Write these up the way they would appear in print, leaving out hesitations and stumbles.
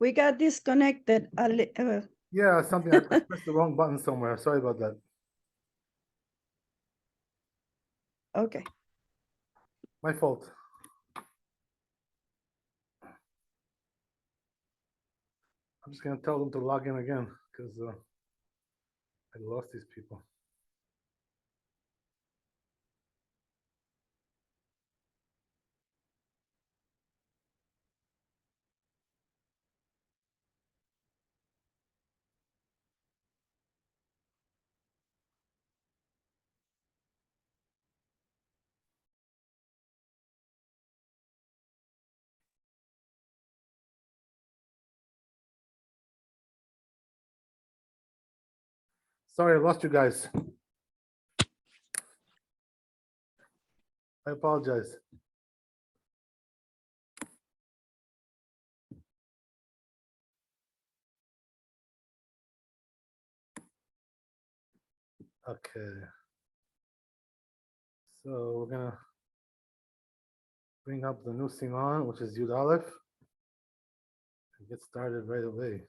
We got disconnected. Yeah, something, I pressed the wrong button somewhere. Sorry about that. Okay. My fault. I'm just going to tell them to log in again because I lost these people. Sorry, I lost you guys. I apologize. Okay. So we're gonna bring up the new siman, which is Yud Aleph, and get started right away.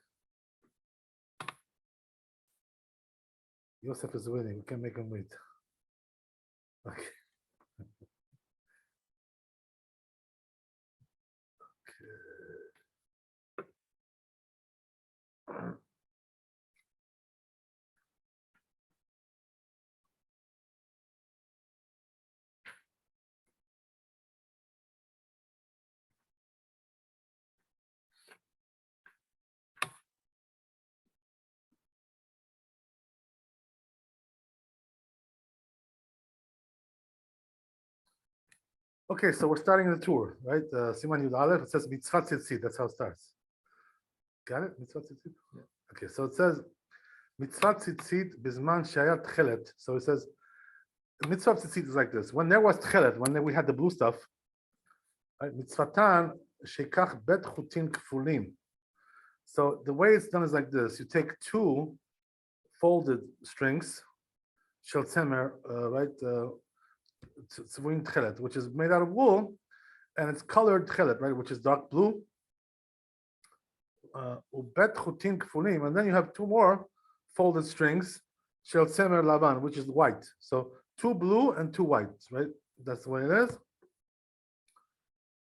Yosef is winning. We can't make him wait. Okay. Okay, so we're starting the tour, right? Siman Yud Aleph. It says Mitzvah Tzitzit. That's how it starts. Got it? Mitzvah Tzitzit. Yeah. Okay, so it says Mitzvah Tzitzit Bizman Shayat Tchelet. So it says Mitzvah Tzitzit is like this. When there was Tchelet, when we had the blue stuff, right? Mitzvatan Shekach Bet Chutin Kfulim. So the way it's done is like this. You take two folded strings, Shel Tzemer, right? Tchelet, which is made out of wool, and it's colored tchelet, right, which is dark blue. Ubet chutin kfulim, and then you have two more folded strings, shel tzemer lavan, which is white. So two blue and two white, right? That's the way it is.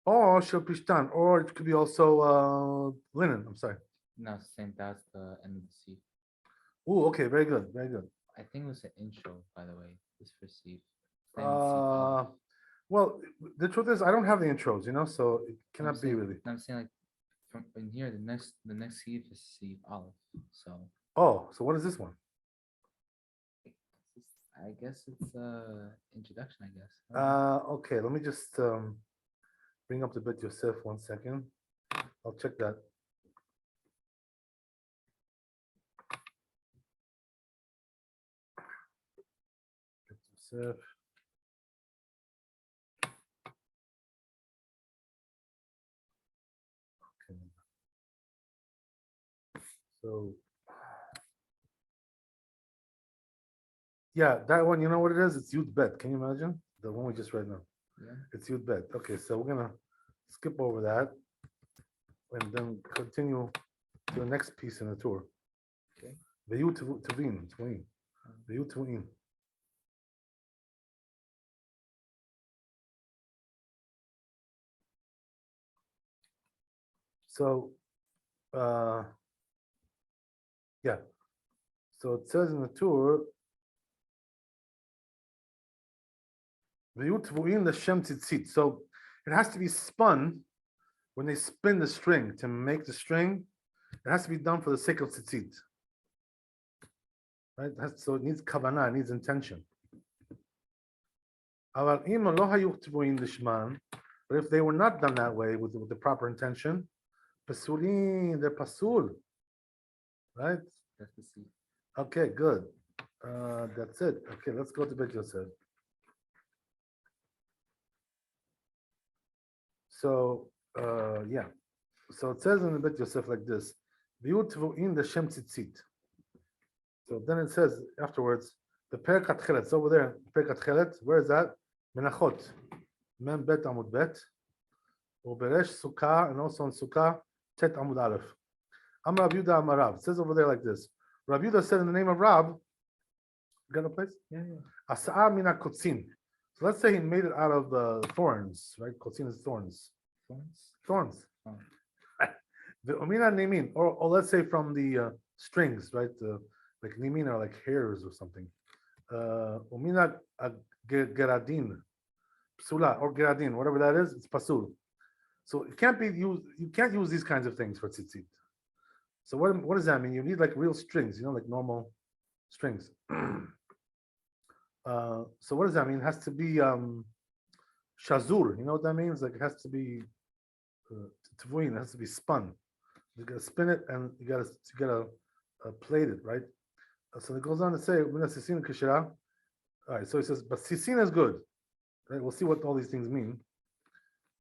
Or shel pishtan, or it could be also linen. I'm sorry. No, same. That's the end of the seed. Oh, okay, very good, very good. I think it was the intro, by the way. This for seed. Well, the truth is, I don't have the intros, so it cannot be really. I'm saying, like, from in here, the next seed is seed olive. So. Oh, so what is this one? I guess it's introduction. I guess. Okay. Let me just bring up the Bet Yosef 1 second. I'll check that. Bet Yosef. So, yeah, that one, you know what it is? It's Yud Bet. Can you imagine? The one we just read now. Yeah. It's Yud Bet. Okay, so we're going to skip over that and then continue to the next piece in the tour. Okay. The Yud Tuvin. The Yud Tuvin. So, yeah. So it says in the tour, so it has to be spun when they spin the string to make the string. It has to be done for the sake of tzitzit. Right? So it needs kavanah, it needs intention. But if they were not done that way with the proper intention, pasulin, they're pasul. Right? That's the seed. Okay, good. That's it. Okay, let's go to Bet Yosef. So, yeah. So it says in the Bet Yosef like this: in the Shem Tzitzit. So then it says afterwards, the Perkat Chelet. It's over there. Perkat Chelet. Where is that? Menachot. Mem Bet Amud Bet. Uberesh Sukkah, and also on Sukkah, Tet Amud Aleph. Amar Rav Yuda Amar Rav. It says over there like this. Rav Yuda said in the name of Rab, got a place? Yeah. Asa'ah mina kotzin. So let's say he made it out of thorns, right? Kotzin is thorns. Thorns. Oh. The umina nimin, or let's say from the strings, right? Like nimin are like hairs or something. Umina geradin, psula or geradin, whatever that is, it's pasul. So it can't be used. You can't use these kinds of things for tzitzit. So what does that mean? You need like real strings, like normal strings. So what does that mean? It has to be shazur. You know what that means? Like it has to be tvuin. It has to be spun. You gotta spin it and you gotta plate it, right? So it goes on to say, all right. So it says, but sisin is good. Right? We'll see what all these things mean.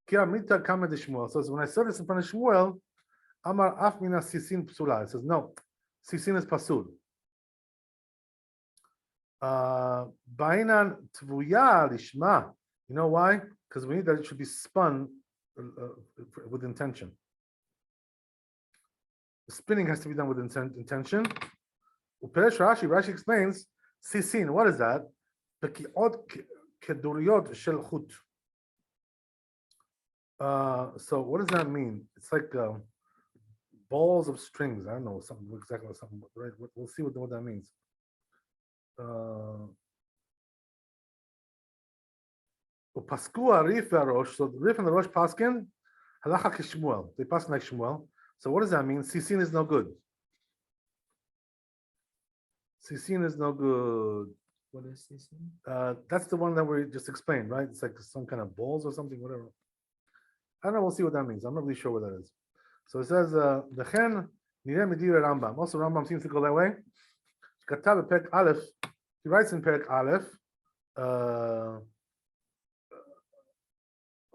So when I said this in front of Shmuel, Amar af mina sisin psula. It says no, sisin is pasul. Bainan tvuya lishma. You know why? Because we need that it should be spun with intention. The spinning has to be done with intention. Uperesh Rashi explains sisin. What is that? Pekiot keduriyot shel chut. So what does that mean? It's like balls of strings. I don't know something right? We'll see what that means. Pasku arif v'arosh. So the rif and the rosh paskin halacha k'shmuel. They paskin like Shmuel. So what does that mean? Sisin is no good. Sisin is no good. What is sisin? That's the one that we just explained, right? It's like some kind of balls or something, whatever. I don't know. We'll see what that means. I'm not really sure what that is. So it says the chen nireh medira Rambam. Also, Rambam seems to go that way. Katav Perek Aleph. He writes in Perek Aleph.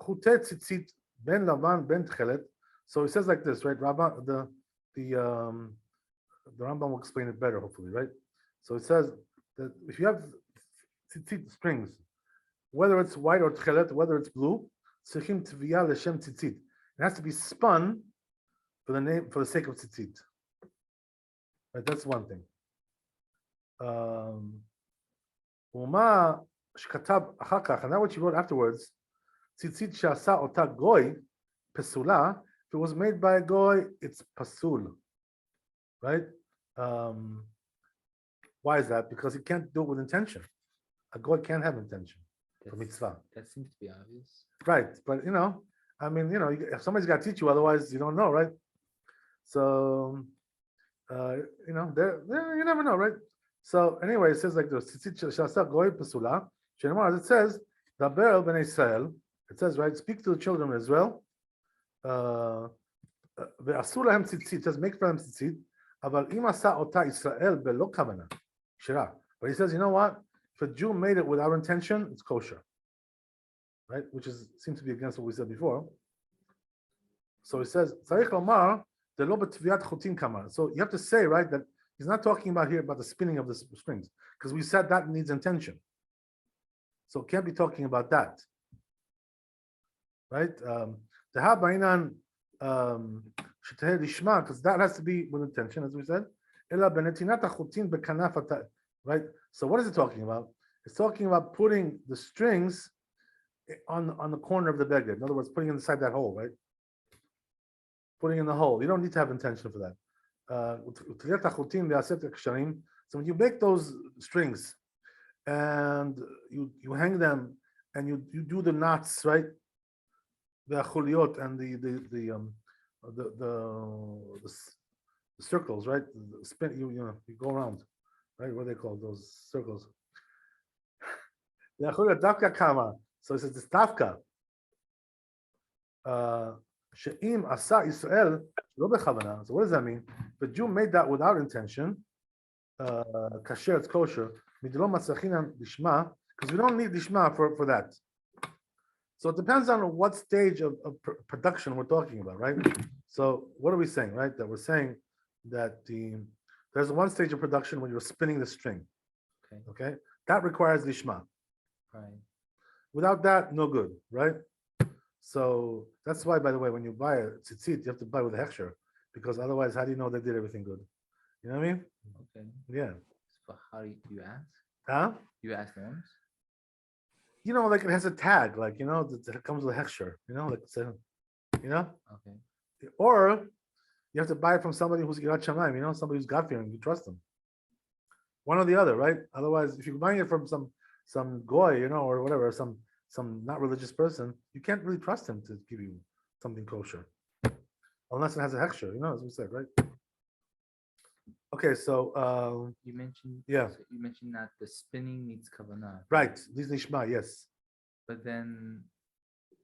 Chutei tzitzit ben lavan ben tchelet. So he says like this, right? The Rambam will explain it better, hopefully, right? So it says that if you have tzitzit strings, whether it's white or tchelet, whether it's blue, tzrichim tviyah l'shem tzitzit. It has to be spun for the sake of tzitzit. Right, that's one thing. Uma shkatab achakach, and that what you wrote afterwards. Tzitzit she'asa ota goy pesula. If it was made by a goy, it's pasul. Right? Why is that? Because he can't do it with intention. A goy can't have intention for mitzvah. That seems to be obvious. Right, but if somebody's got to teach you, otherwise you don't know, right? So, you never know, right? So anyway, it says like this: Tzitzit goy pesula. It says daber el bnei Israel. It says, right, speak to the children of Israel. Ve'asu lahem tzitzit. It says make for them tzitzit. Aval im asa ota Israel belo kavana shira. But he says, you know what? If a Jew made it without intention, it's kosher. Right, which seems to be against what we said before. So he says, "Tzarich lomar delo b'tviyat chutin kamar." So you have to say, right, that he's not talking about here about the spinning of the strings, because we said that needs intention. So it can't be talking about that, right? The habainan sheteh lishma, because that has to be with intention, as we said. Ela benetinat chutin bekanaf, right? So what is it talking about? It's talking about putting the strings on the corner of the beged. In other words, putting inside that hole, right? Putting in the hole. You don't need to have intention for that. So when you make those strings and you hang them and you do the knots, right? The chuliot and the circles, right? The spin. You go around, right? What are they called? Those circles. So it says this tafka. She'im asa Israel lo bechavana. So what does that mean? The Jew made that without intention. Kasher, it's kosher. Midlo matzachinam lishma, because we don't need lishma for that. So it depends on what stage of production we're talking about, right? So what are we saying, right? That we're saying that there's one stage of production when you're spinning the string. Okay, that requires lishma. Right. Without that, no good, right? So that's why, by the way, when you buy a tzitzit, you have to buy with a hechsher. because otherwise, how do you know they did everything good? You know what I mean? Okay. Yeah. But how do you ask? Huh? You ask the owners? You know, like it has a tag, like it comes with a hechsher. Like it's a, you know, Okay. or you have to buy it from somebody who's Yirat Shamayim, somebody who's God fearing, you trust them. One or the other, right? Otherwise, if you're buying it from some goy, or whatever, some not religious person, you can't really trust him to give you something kosher, unless it has a hechsher, as we said, right? Okay, so You mentioned yeah. so you mentioned that the spinning needs kavanah. Right, this nishma, yes. But then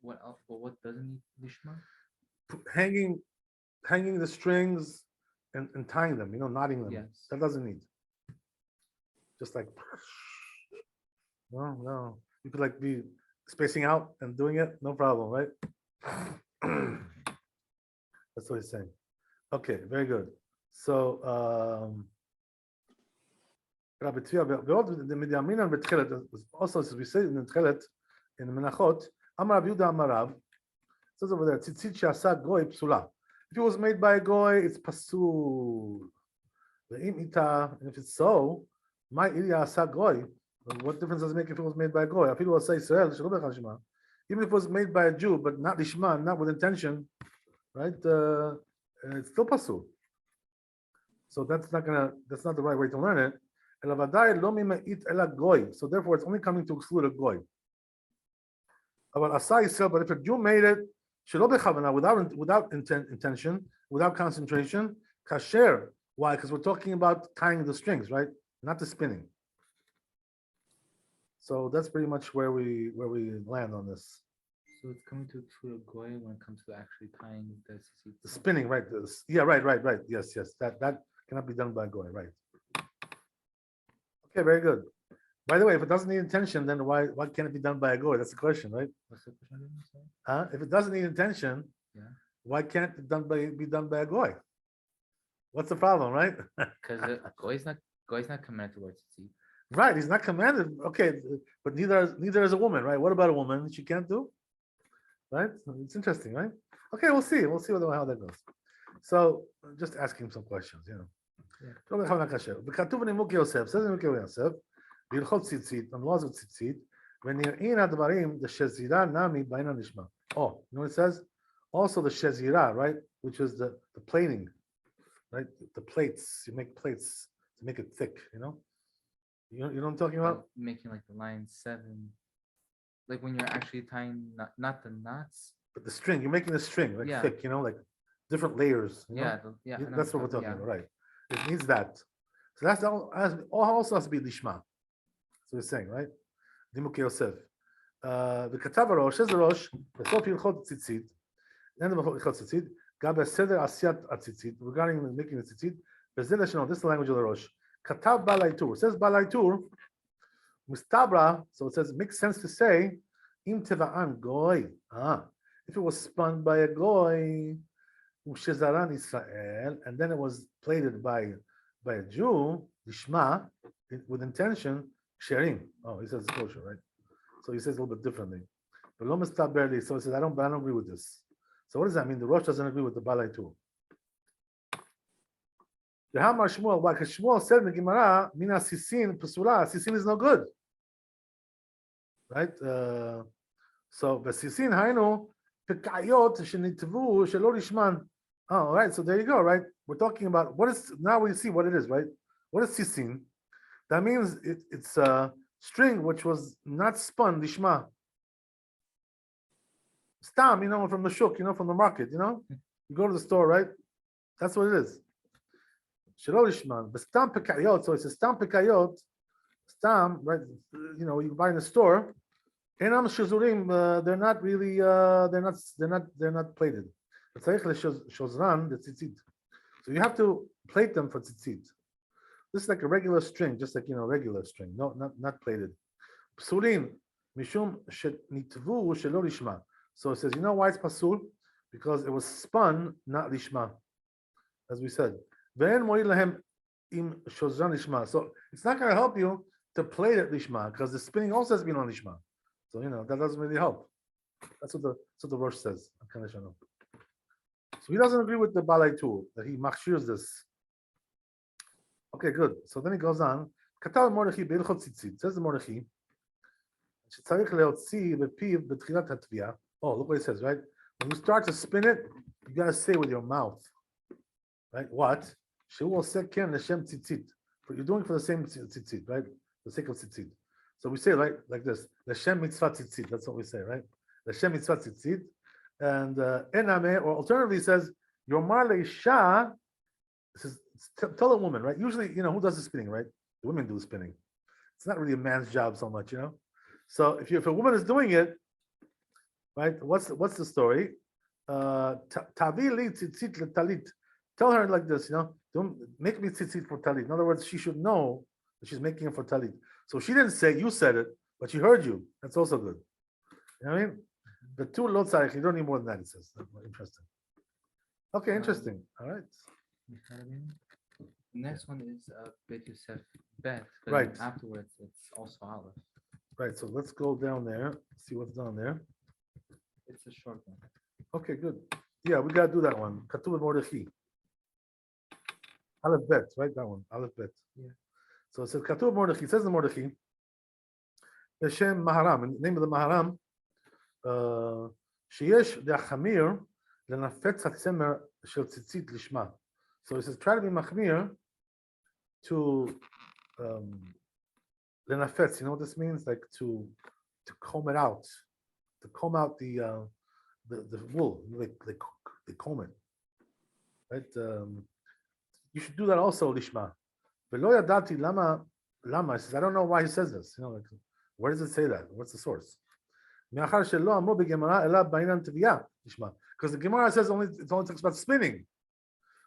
what else? Well, what doesn't need lishma? Hanging the strings and tying them, knotting them. Yes. That doesn't need. Just like no. You could like be spacing out and doing it, no problem, right? That's what he's saying. Okay, very good. So Rabbi also, as we say in the Tchelet, in the Menachot, Amar Rabbi Yehuda Amar Rav, says over there, Tzitzit she'asa goy psula. If it was made by a goy, it's pasul. And if it's so, my iriya asa goy. What difference does it make if it was made by a goy? People will say Israel, even if it was made by a Jew, but not lishma, not with intention, right? It's still pasul. So that's not the right way to learn it. So therefore, it's only coming to exclude a goy. But if a Jew made it without intention, without concentration, kasher. Why? Because we're talking about tying the strings, right? Not the spinning. So that's pretty much where we land on this. So it's coming to exclude a goy when it comes to actually tying the tzitzit. The spinning, right? Yeah, right. Yes. That cannot be done by a goy, right? Okay, very good. By the way, if it doesn't need intention, then why can't it be done by a goy? That's the question, right? What's the question? If it doesn't need intention, Yeah. why can't it be done by a goy? What's the problem, right? Because a goy's not commanded to wear tzitzit. Right, he's not commanded. Okay, but neither is a woman, right? What about a woman? She can't do, right? It's interesting, right? Okay, we'll see. We'll see how that goes. So just ask him some questions, וכתוב בנימוק יוסף, says in Yosef, בהלכות ציצית, on laws of ציצית, ונראים הדברים, the שזירה נמי בעין הנשמע. Oh, you know what it says? Also the shezira, right? Which is the plating, right? The plates, you make plates to make it thick, You know what I'm talking about? Making like the line 7, like when you're actually tying not the knots. But the string, you're making the string like thick, like different layers. Yeah, that's what we're talking about, right? It needs that. So that's also has to be lishma. So we're saying, right? Dimuk Yosef. וכתב הראש, איזה ראש? בסוף הלכות ציצית, אין דבר הלכות ציצית, גם בסדר עשיית הציצית, regarding making the ציצית, וזה לשונו, this is the language of the ראש. כתב בעל העיטור, it says בעל העיטור, מסתברא, so it says, makes sense to say, אם טבען גוי, if it was spun by a goy, ושזרן ישראל, and then it was plated by a Jew, lishma, with intention, ksherim. Oh, he says it's kosher, right? So he says a little bit differently. But lo mistaber, so he says, I don't agree with this. So what does that mean? The Rosh doesn't agree with the Balai too. The Hamar Shmuel, why? Because Shmuel said in the Gemara, mina sisin pesula, sisin is no good, right? So the sisin hainu pekayot shenitvu shelo lishman. Oh, right. So there you go, right? We're talking about what is now we see what it is, right? What is sisin? That means it's a string which was not spun lishma. Stam, from the shuk, from the market, you go to the store, right? That's what it is. Shelo lishman, but stam pekayot. So it's a stam pekayot, stam, right? You buy in the store. Enam shizurim, they're not really, they're not plated. So you have to plate them for tzitzit. This is like a regular string, just like regular string, no, not plated. Psulin mishum nitvu shelo lishma. So it says, why it's pasul? Because it was spun, not lishma, as we said. Ve'en mo'il lahem im shozran lishma. So it's not going to help you to plate it lishma, because the spinning also has been on lishma. So that doesn't really help. That's what the Rosh says. So he doesn't agree with the Balai Tur, that he machshires this. Okay, good. So then he goes on. Katal Mordechai Beilchot Tzitzit. Says the Mordechai. שצריך להוציא בפיו בתחילת התביעה. Oh, look what it says, right? When you start to spin it, you gotta say with your mouth, right? What? שהוא עושה כן לשם ציצית. You're doing for the same tzitzit, right? For the sake of tzitzit. So we say like this, לשם מצוות ציצית. That's what we say, right? לשם מצוות ציצית. And ename, or alternatively, he says, יאמר לאישה, says, tell a woman, right? Usually, who does the spinning, right? The women do the spinning. It's not really a man's job so much, So if a woman is doing it, right? What's the story? Tavi li tzitzit letalit. Tell her like this, don't make me tzitzit for talit. In other words, she should know that she's making it for talit. So she didn't say, you said it, but she heard you. That's also good. You know what I mean? The two lo tzarich, you don't need more than that, it says. Interesting. Okay, interesting. All right. Next one is Bet Yosef Bet, but Right. then afterwards it's also Aleph. Right, so let's go down there, see what's down there. It's a short one. Okay, good. Yeah, we gotta do that one. Katuv Mordechai. Aleph Bet, right? That one. Aleph Bet. Yeah. So it says Katuv Mordechai. It says the Mordechai. Hashem Maharam. In the name of the Maharam. Sheyesh de'achamir lenafetz hatzemer shel tzitzit lishma. So it says try to be machmir to lenafetz. You know what this means? Like to comb it out, to comb out the wool. They comb it, right? You should do that also, lishma. Velo yadati lama. He says, I don't know why he says this. Where does it say that? What's the source? Because the Gemara says it only talks about spinning.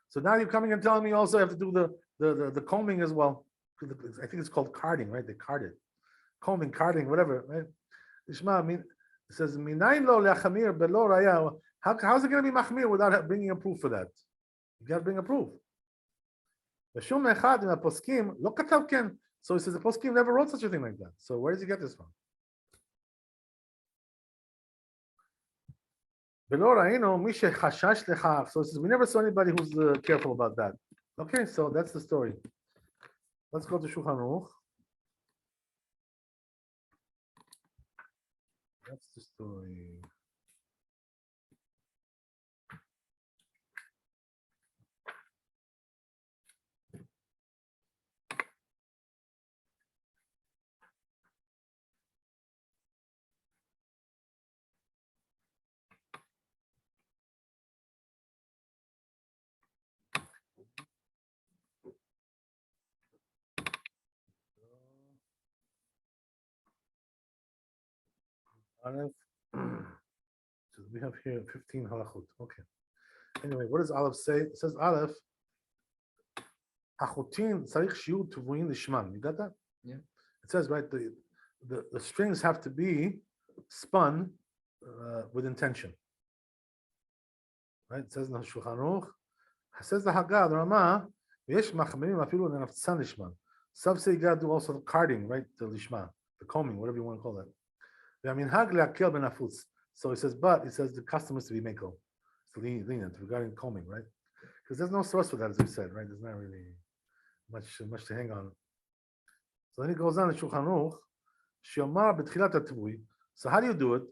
So now you're coming and telling me also I have to do the combing as well. I think it's called carding, right? They card it. Combing, carding, whatever, right? It says, how's it going to be machmir without bringing a proof for that? You got to bring a proof. So he says the poskim never wrote such a thing like that. So where does he get this from? So it says we never saw anybody who's careful about that. Okay, so that's the story. Let's go to Shulchan Aruch. That's the story. Aleph. So we have here 15 halachot. Okay. Anyway, what does Aleph say? It says Aleph. Hachotin tzarich shiur tuvuin lishman. You got that? Yeah. It says right the strings have to be spun with intention. Right? It says in the Shulchan Aruch. It says the Haggah, the Ramah. Yesh machmirim afilu lenaftzan lishman. Some say you got to do also the carding, right? The lishma, the combing, whatever you want to call it. So he says, but it says the custom is to be meko. It's lenient regarding combing, right? Because there's no source for that, as we said, right? There's not really much to hang on. So then he goes on in Shulchan Aruch, Shiomar b'tchilat hatvui. So how do you do it?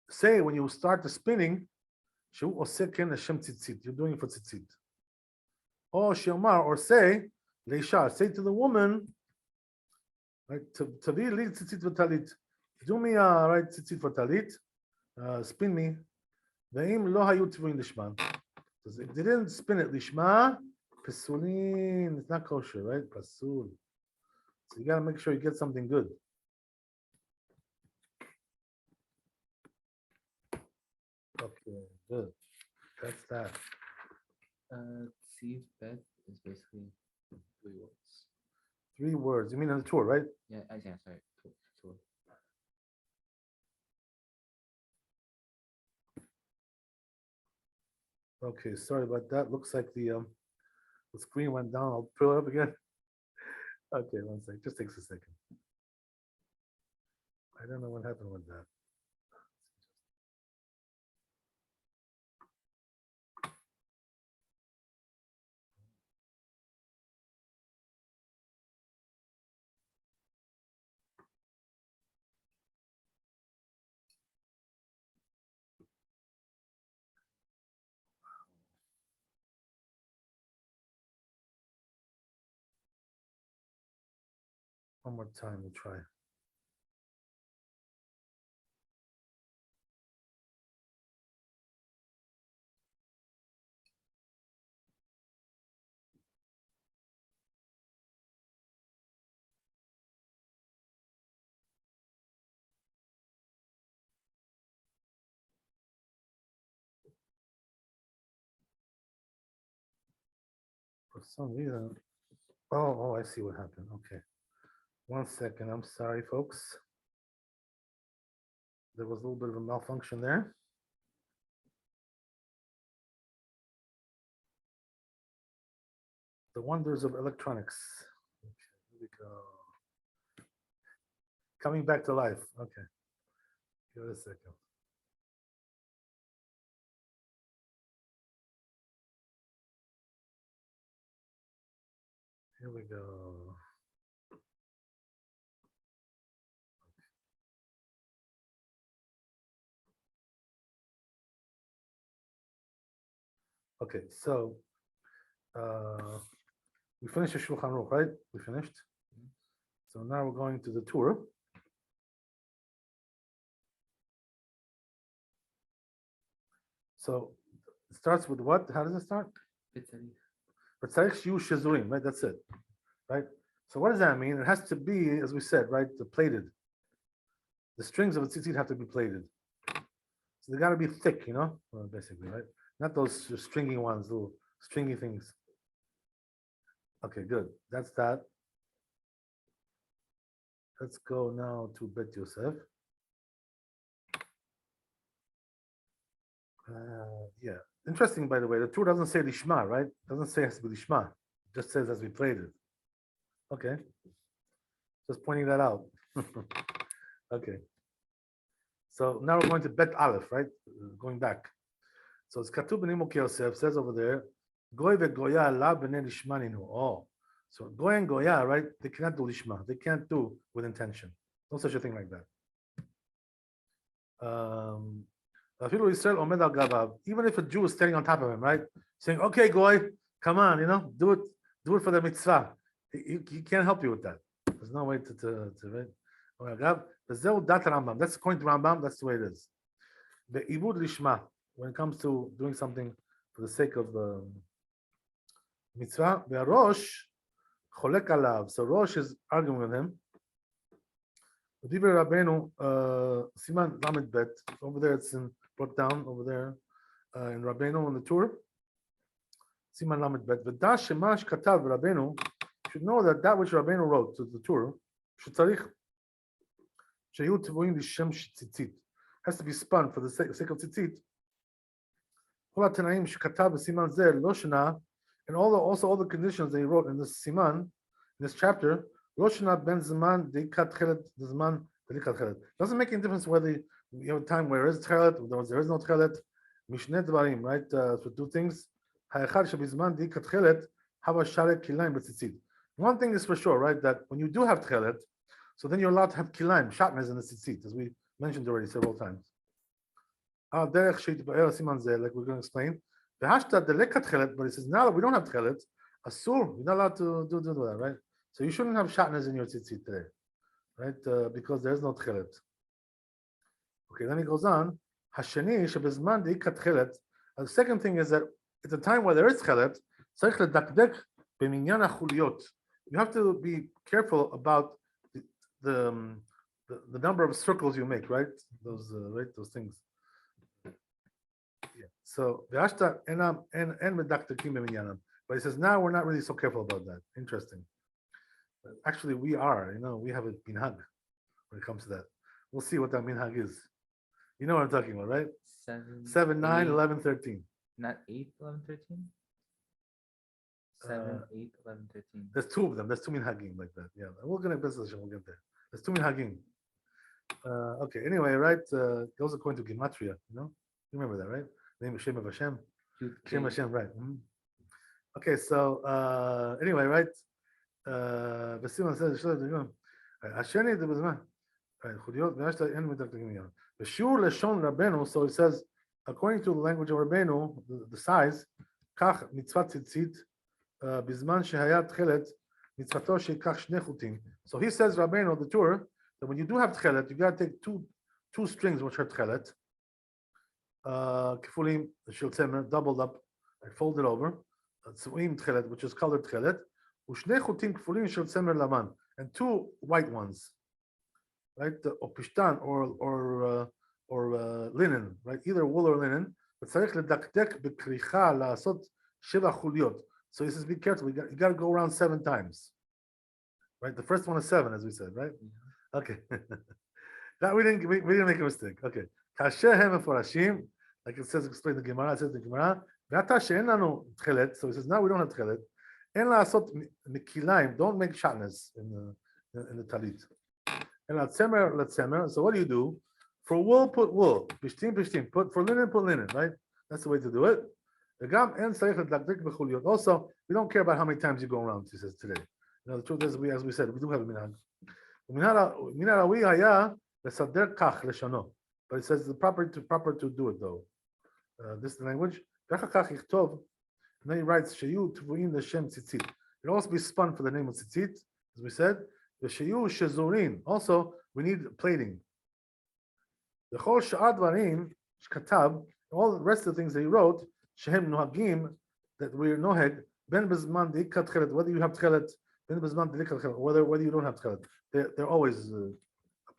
Say when you start the spinning, Shu oseh ken Hashem tzitzit. You're doing it for tzitzit. Or Shiomar, or say leisha. Say to the woman, right? To be li tzitzit v'talit. Do me right tzitzit for talit. Spin me. Ve'im lo hayu tvuin lishman. If they didn't spin it lishma, pesulin. It's not kosher, right? Pasul. So you gotta make sure you get something good. Okay, good. That's that. Tziv Bet is basically 3 words. 3 words. You mean on the tour, right? Yeah, sorry. Tour. Okay, sorry about that. Looks like the screen went down. I'll pull it up again. Okay, one second. Just takes a second. I don't know what happened with that. One more time, we'll try. For some reason, oh, I see what happened. Okay. 1 second, I'm sorry, folks. There was a little bit of a malfunction there. The wonders of electronics. Okay, here we go. Coming back to life. Okay. Give it a second. Here we go. Okay, so we finished the Shulchan Aruch, right? We finished. So now we're going to the tour. So it starts with what? How does it start? B'tzarich shiyu shezurim, right? That's it, right? So what does that mean? It has to be, as we said, right? The plated. The strings of a tzitzit have to be plated. So they got to be thick, basically, right? Not those stringy ones, little stringy things. Okay, good. That's that. Let's go now to Bet Yosef. Yeah, interesting, by the way. The tour doesn't say lishma, right? It doesn't say it has to be lishma. It just says as we played it. Okay, just pointing that out. Okay, so now we're going to Bet Aleph, right? Going back. So it's Katub B'nimuk Yosef says over there, Goy veGoya la b'nei lishma ninu. Oh, so Goy and Goya, right? They cannot do lishma. They can't do with intention. No such a thing like that. Even if a Jew is standing on top of him, right? Saying, okay, Goy, come on, do it for the mitzvah. He can't help you with that. There's no way to right? That's according to Rambam, that's the way it is. The ibud lishma, when it comes to doing something for the sake of mitzvah, the Rosh cholek alav. So Rosh is arguing with him. Rabbeinu, Siman Lamed Bet, over there it's brought down over there in Rabbeinu on the tour. Siman Lamed Bet. V'dash shemash katav Rabbeinu should know that which Rabbeinu wrote to the tour shetzarich sheyu tvuim l'shem tzitzit has to be spun for the sake of tzitzit. Kol ha'tanaim shekatav b'siman zeh lo shana, and also all the conditions that he wrote in this siman, in this chapter. Roshna ben Zman Dikat Chelet Zman Dikat Chelet. Doesn't make any difference whether you have a time where there is Chelet or there is no Chelet. Mishne Dvarim, right? So two things. Ha'echad shebizman Dikat Chelet hava sharet kilayim b'tzitzit. One thing is for sure, right? That when you do have Chelet, so then you're allowed to have kilayim, shatnez in the tzitzit, as we mentioned already several times. Derech sheit ba'er siman zeh, like we're going to explain. V'hashta delekat Chelet, but it says now that we don't have Chelet, asur, you're not allowed to do that, right? So you shouldn't have shatnez in your tzitzit today, right? Because there's no tchelet. Okay, then he goes on. Hasheni shebezman deikat tchelet. The second thing is that at the time where there is tchelet, tzarich ledakdek b'minyan hachuliyot. You have to be careful about the number of circles you make, right? Those things. Yeah. So v'ashta enam en medakdekim b'minyanam. But he says now we're not really so careful about that. Interesting. Actually, we are, we have a minhag when it comes to that. We'll see what that minhag is. You know what I'm talking about, right? 7, 9, 11, 13. Not 8, 11, 13? 7, 8, 11, 13. There's two of them. There's two minhagim like that. Yeah, we're going to business. We'll get there. There's two minhagim. Okay, anyway, right? Those are according to Gematria, You remember that, right? Name of Shem of Hashem. Shem Hashem, right. Mm-hmm. Okay, so anyway, right? V'Siman says, Hasheni the Bezman. Chuliyot v'Ashta en medakdekim b'minyan. V'shiur leshon Rabbeinu. So it says, according to the language of Rabbeinu, the size, kach mitzvah tzitzit bizman shehayat chelet mitzvato sheikach shne chutim. So he says, Rabbeinu, the Torah, that when you do have tchelet, you got to take two strings which are tchelet, kifulim shel tzemer, doubled up, and folded over, tzuim tchelet, which is colored tchelet, ushne chutim kifulim shel tzemer lavan, and two white ones, right? Or pishtan or linen, right? Either wool or linen. But tzarich ledakdek bekricha laasot sheva chuliot. So he says, be careful. You got to go around 7 times, right? The first one is 7, as we said, right? Okay. That we didn't make a mistake. Okay. Kasher hem eforashim, like it says, explain the Gemara. It says the Gemara. V'ata she'en lanu tchelet. So he says, now we don't have tchelet. En laasot mikilaim. Don't make shatnez in the talit. And latzemer latzemer. So what do? For wool, put wool. Pishtim pishtim. Put for linen, put linen. Right? That's the way to do it. Also, we don't care about how many times you go around. He says today. You know, the truth is, as we said, we do have a minhag. But it says the proper to do it though. This is the language. And then he writes Shayu Tvuin L'Shem Tzitzit. It also be spun for the name of Tzitzit, as we said. The Shayu Shezurin. Also, we need plating. The Chol Sha'ad Varim Shkatab. All the rest of the things that he wrote, Shehem Nohagim, that we're noheg Ben Bezman Deikat Chelet. Whether you have Chelet, Ben Bezman Deikat Chelet, whether you don't have Chelet, they're always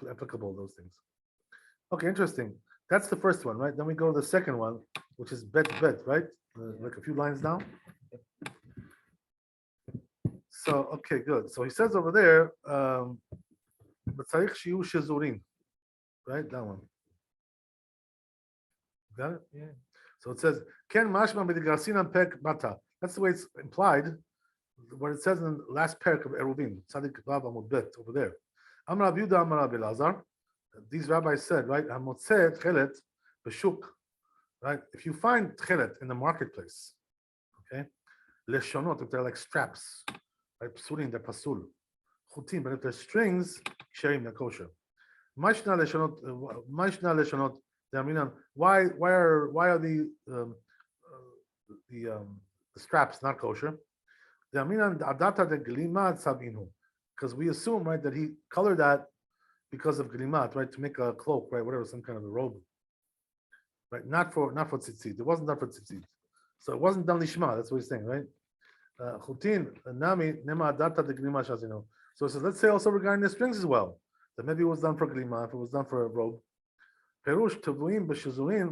applicable. Those things. Okay, interesting. That's the first one, right? Then we go to the second one, which is bet, right? Like a few lines down. So, okay, good. So he says over there, B'tzarich shiyu shezurin, right? That one. Got it? Yeah. So it says, Ken mashma b'digarsinan pek bata. That's the way it's implied. What it says in the last parak of Eruvin, Tzadik Vav Amud Bet, over there. Amar Rabbi Yehuda Amar Rabbi Elazar. These rabbis said, right? Hamotzeh tchelet b'shuk, right? If you find tchelet in the marketplace, okay, leshonot, if they're like straps, right? Psulim, they're pasul. Chutim, but if they're strings, ksherim, they're kosher. Mashna leshonot. Why are the straps not kosher? Because we assume, right, that he colored that because of glimat, right, to make a cloak, right, whatever, some kind of a robe, right, not for tzitzit. It wasn't done for tzitzit, so it wasn't done lishma. That's what he's saying, right? Chutin nami nema adata de glima shazino. So it says, let's say also regarding the strings as well, that maybe it was done for glima, if it was done for a robe. Perush tavuim b'shizurin.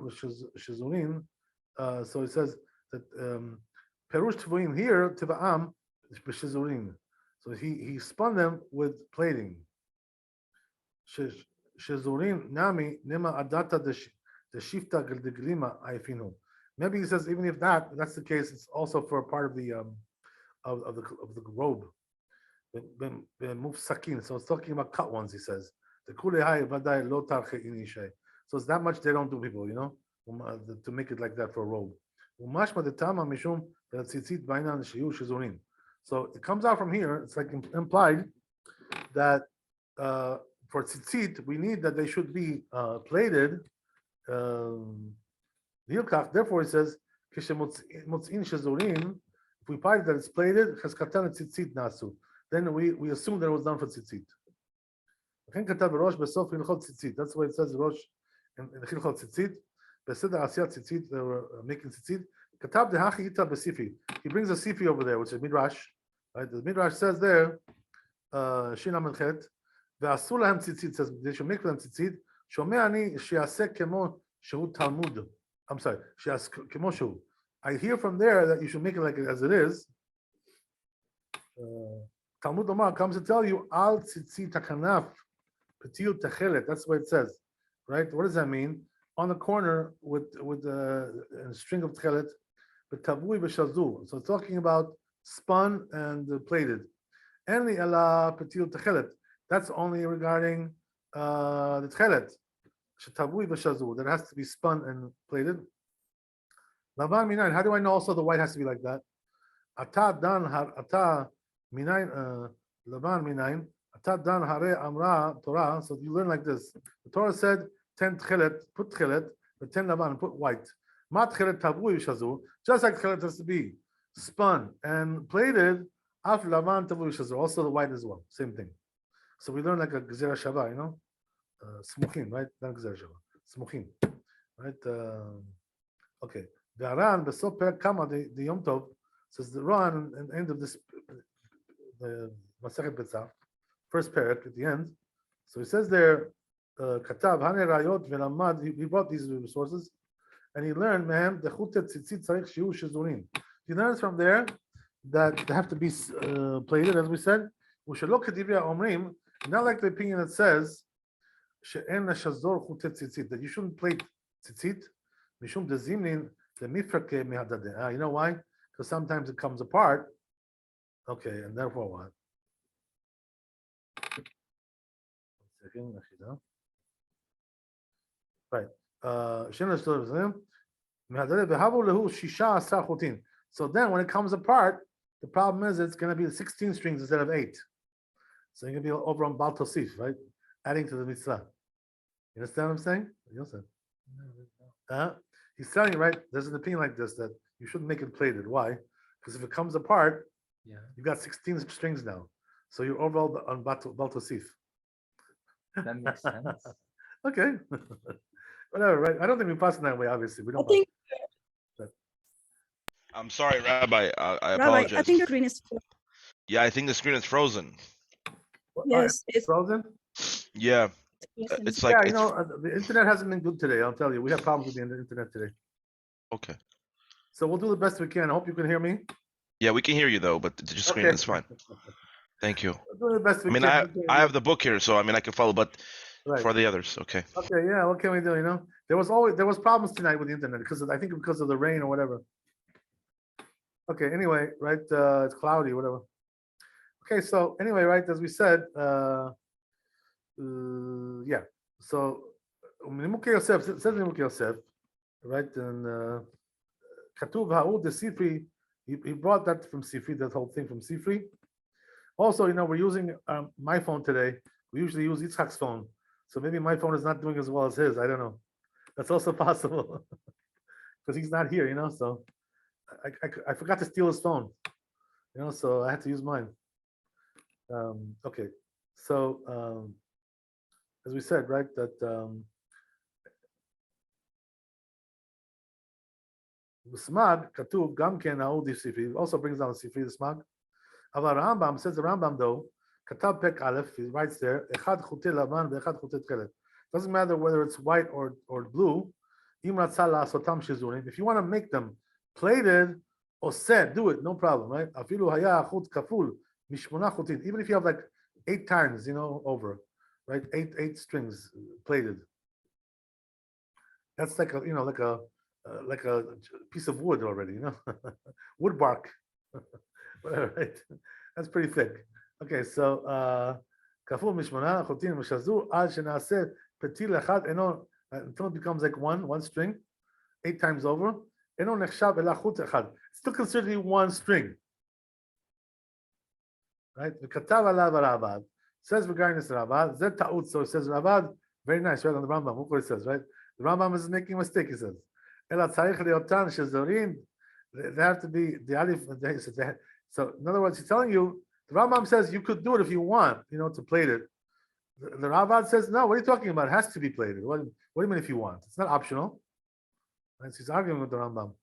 So it says that perush tavuim here tiva'am b'shizurin. So he spun them with plating. Shizurin nami nema adata de shifta geldiglima ayfinu. Maybe he says even if that's the case, it's also for a part of the robe. Move sakin. So it's talking about cut ones. He says the kulehai vaday lo tarche inishay. So it's that much they don't do, people, you know, to make it like that for a robe. So it comes out from here, it's like implied that for tzitzit, we need that they should be plated. Therefore, it says, if we find that it's plated, then we assume that it was done for tzitzit. That's why it says Rosh. In the Chilchot Tzitzit, Beseder Asiyat Tzitzit, they were making Tzitzit. Katab de Hachi Ita Besifi. He brings a Sifi over there, which is Midrash. Right? The Midrash says there, Shina Melchet, Ve'asu lahem Tzitzit, says they should make for them Tzitzit. Shomei ani she'aseh kemo shehu Talmud. I'm sorry, she'aseh kemo shehu. I hear from there that you should make it like as it is. Talmud Omar comes to tell you, Al Tzitzit HaKanaf, Petil Techelet. That's what it says. Right? What does that mean? On the corner with a string of tchelet, but tavui b'shazul. So talking about spun and plated. Only ela petil tchelet. That's only regarding the tchelet. Shetavui b'shazul. That has to be spun and plated. Lavan minayin. How do I know also the white has to be like that? Ata dan har ata minayin. Lavan minayin. Ata dan hare amra Torah. So you learn like this. The Torah said 10 tchelet, put tchelet, but 10 lavan, put white. Ma tchelet tavui shazu, just like tchelet has to be spun and plated. Af lavan tavu shazor, also the white as well, same thing. So we learn like a gezerah shava, you know, smuchim, right? Not gezerah shava, smuchim, right? Okay. The Aran, the Soper Kama, the Yom Tov, says the Ran at the end of this, the Masechet Betzah, first parak at the end. So he says there, Katav Hane Rayot Velamad. He brought these resources, and he learned, man, the Chutet Tzitzit Tzarich Shiu Shizurim. He learns from there that they have to be plated, as we said. We should look at Divya Omrim, not like the opinion that says She'en Shazor Chutet Tzitzit, that you shouldn't plate Tzitzit. Mishum Dezimnin the Mifrake Mehadadeh. You know why? Because sometimes it comes apart. Okay, and therefore what? Right. So then when it comes apart, the problem is it's going to be 16 strings instead of 8. So you're going to be over on Baal Tosif, right? Adding to the mitzvah. You understand what I'm saying? Yosef. He's telling you, right? There's an opinion like this that you shouldn't make it plated. Why? Because if it comes apart, you've got 16 strings now. So you're over on Baal Tosif. That makes sense. Okay. Whatever, right? I don't think we pass it that way, obviously. We I don't. think, I'm sorry, Rabbi. I Rabbi, apologize. I think the screen is, Yeah, I think the screen is frozen. yes, it's, frozen. Yeah, yes, it's Yeah, like you know, the internet hasn't been good today. I'll tell you, we have problems with the internet today. okay. So we'll do the best we can. I hope you can hear me. Yeah, we can hear you though, but the screen Okay. is fine. Thank you. We'll do the best I we mean, can. I have the book here, so I mean, I can follow, but Right. for the others, okay. Okay, yeah. What can we do? You know, there was problems tonight with the internet because because of the rain or whatever. Okay. Anyway, right? It's cloudy, whatever. Okay. So anyway, right? As we said, yeah. So Nimukei Yosef, it says Nimukei Yosef, right? And Katuv Ha'ud the Sifri, he brought that from Sifri, that whole thing from Sifri. Also, you know, we're using my phone today. We usually use Yitzhak's phone. So maybe my phone is not doing as well as his. I don't know. That's also possible because he's not here, you know. So I forgot to steal his phone, you know. So I had to use mine. Okay. So as we said, right, that Smag Katuv Gam Ken Audi Sifri also brings down Sifri the Smag. Avar Rambam says the Rambam though. Katab Pek Aleph, he writes there, Echad Chute Lavan, Echad Chute Tchelet. Doesn't matter whether it's white or blue. Im Ratzah La'asotam Shizurim. If you want to make them plated or set, do it, no problem, right? Afilu Haya Chut Kaful Mishmona Chutin. Even if you have like 8 times, you know, over, right? 8 strings plated. That's like a, you know, like a piece of wood already, you know, wood bark. Whatever, right? That's pretty thick. Okay, so kafur mishmona chotin mishazur ad shenaseh petil echad eno until it becomes like one string, 8 times over. Eno nechshav ela chut echad. Still considered one string, right? V'katav alav Ravad says regarding this Ravad zet ta'ut. So it says Ravad, very nice, right on the Rambam. Look what it says, right? The Rambam is making a mistake. He says ela tzarich leotan shezorin. They have to be the alif. So in other words, he's telling you. The Rambam says you could do it if you want, you know, to plate it. The Ravad says, no, what are you talking about? It has to be plated. What do you mean if you want? It's not optional. Right? So he's arguing with the Rambam.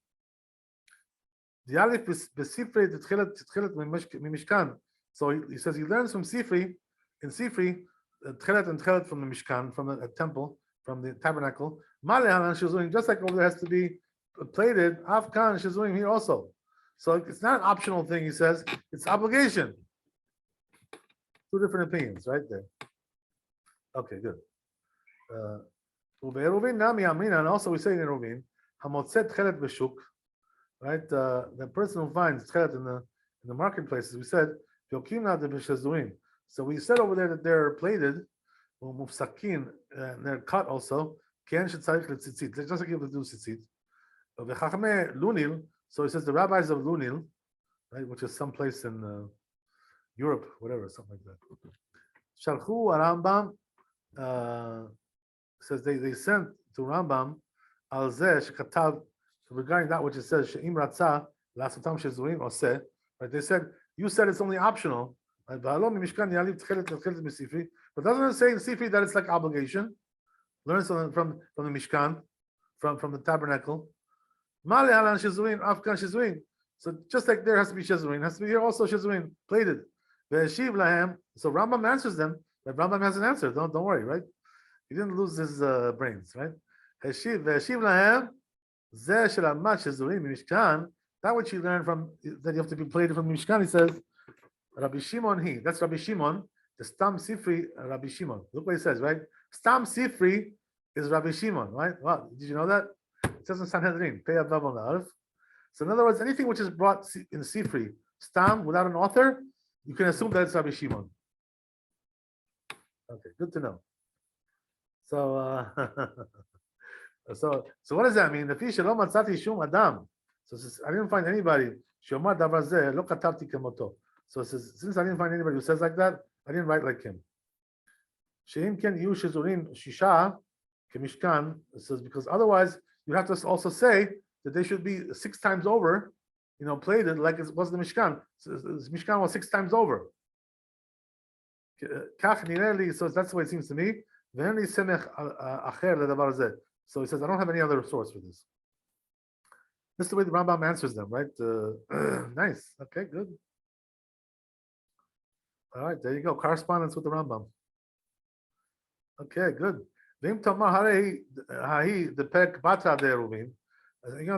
The Alif Besifri Tchilet Mimishkan. So he says he learns from Sifri, in Sifri, Tchilet and Tchilet from the Mishkan, from the temple, from the tabernacle. Malehan and Shizurim, just like over there has to be plated, Afkan Shizurim here also. So it's not an optional thing, he says, it's obligation. 2 different opinions, right there. Okay, good. And also we say in Ruvin, Hamotzet Chelet B'Shuk, right? The person who finds Chelet in the marketplaces, we said, Yokimna de B'Shazuim. So we said over there that they're plated, Mufsakin, and they're cut also. Ken Shetzarich Tzitzit. Just like you have to do Tzitzit. V'Chachme Lunil. So he says the rabbis of Lunil, right, which is someplace in Europe, whatever, something like that. Shalchu Rambam says they sent to Rambam al zeh shekatav regarding that which it says she'im ratzah lasotam shezurim oseh. Right, they said You said it's only optional. But doesn't it say in Sifri that it's like obligation? Learn something from the Mishkan, from the tabernacle. So just like there has to be Shezurin, has to be here also Shezurin, plated. So Rambam answers them, but Rambam has an answer. Don't worry, right? He didn't lose his brains, right? That which he learned from that you have to be plated from the Mishkan, he says, Rabbi Shimon that's Rabbi Shimon, the Stam Sifri, Rabbi Shimon. Look what he says, right? Stam Sifri is Rabbi Shimon, right? Wow, did you know that? It says in Sanhedrin, Pei Avav on the Aleph. So in other words, anything which is brought in Sifri, Stam, without an author, you can assume that it's Rabbi Shimon. Okay, good to know. So, so what does that mean? The fish lo matzati shum adam. So it says, I didn't find anybody. Shomar davar zeh lo katabti kemoto. So it says, since I didn't find anybody who says like that, I didn't write like him. Sheim ken yu shezurin shisha kemishkan. It says because otherwise you have to also say that they should be 6 times over, plated like it was the Mishkan. So the Mishkan was 6 times over. So that's the way it seems to me. So he says, I don't have any other source for this. This is the way the Rambam answers them, right? Nice. Okay, good. All right, there you go. Correspondence with the Rambam. Okay, good. You're going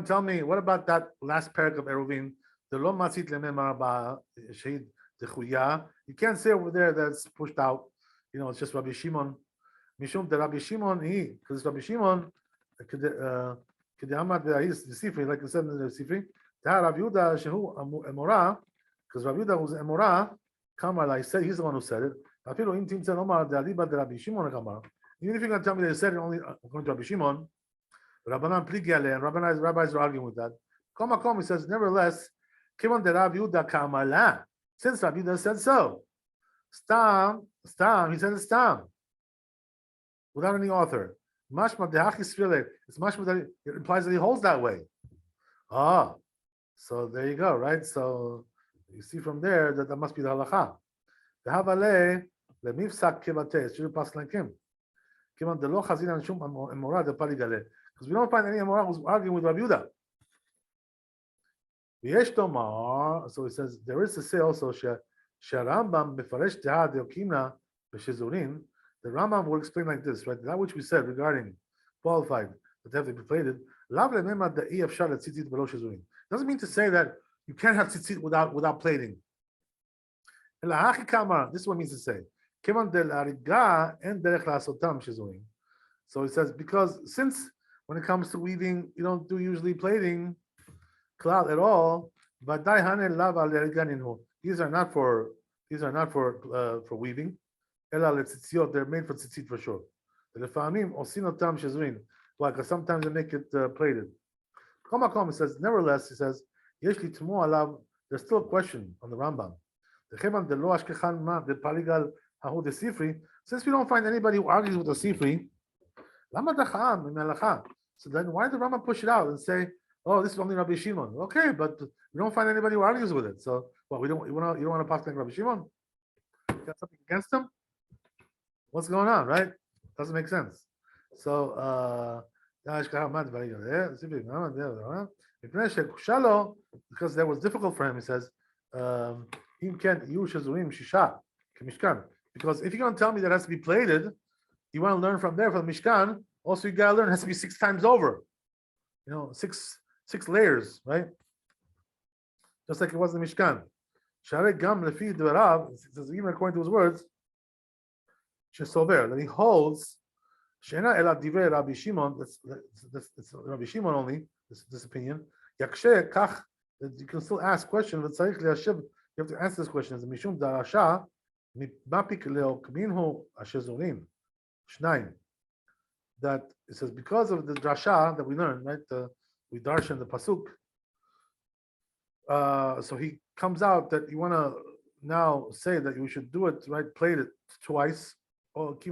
to tell me, what about that last parak of Eruvin? You can't say over there that's pushed out. It's just Rabbi Shimon. Mishum the Rabbi Shimon, because Rabbi Shimon, like I said in the Sifri, Rabbi Yehuda Shehu Emora, because Rabbi Yehuda was Emora, Kamar, I said he's the one who said it. Even if you're going to tell me they said it only according to Rabbi Shimon, Rabbanan Pligale, and rabbis are arguing with that. He says, nevertheless, Kivan de Rabbi Yehuda Kamala, since Rabbi Yehuda said so. Stam, he said it's Stam. Without any author. Mashma dehachi it's mashma that it implies that he holds that way. So there you go, right? So you see from there that must be the halacha. The havale lemifsak kivate. It shouldn't pass like him. Kivan de lo chazina shum emora de paligale. Because we don't find any emora who's arguing with Rabbi Yehuda. V'yesh tomar. So he says there is to say also Rambam befaresh deha deokimna b'shizurin. The Rambam will explain like this, right? That which we said regarding qualified that they have to be plated. Doesn't mean to say that you can't have tzitzit without plating. This is what it means to say. So he says because since when it comes to weaving, you don't do usually plating cloud at all. But these are not for weaving. They're made for tzitzit for sure. Why? Because sometimes they make it plated. He says, nevertheless, he says, there's still a question on the Rambam. Since we don't find anybody who argues with the Sifri, so then why did the Rambam push it out and say, oh, this is only Rabbi Shimon? Okay, but we don't find anybody who argues with it. So, you don't want to pass like Rabbi Shimon? You got something against him? What's going on, right? Doesn't make sense. So, because that was difficult for him, he says, because if you're going to tell me that it has to be plated, you want to learn from there, from the Mishkan, also you got to learn it has to be 6 times over. 6 layers, right? Just like it was in the Mishkan. It says, even according to his words, that he holds Rabbi Shimon, that's Rabbi Shimon only, this opinion. You can still ask questions, but you have to answer this question. As Mishum Darasha, that it says because of the drasha that we learned, right? We darshan the pasuk. So he comes out that you want to now say that you should do it, right? Plate it twice. So he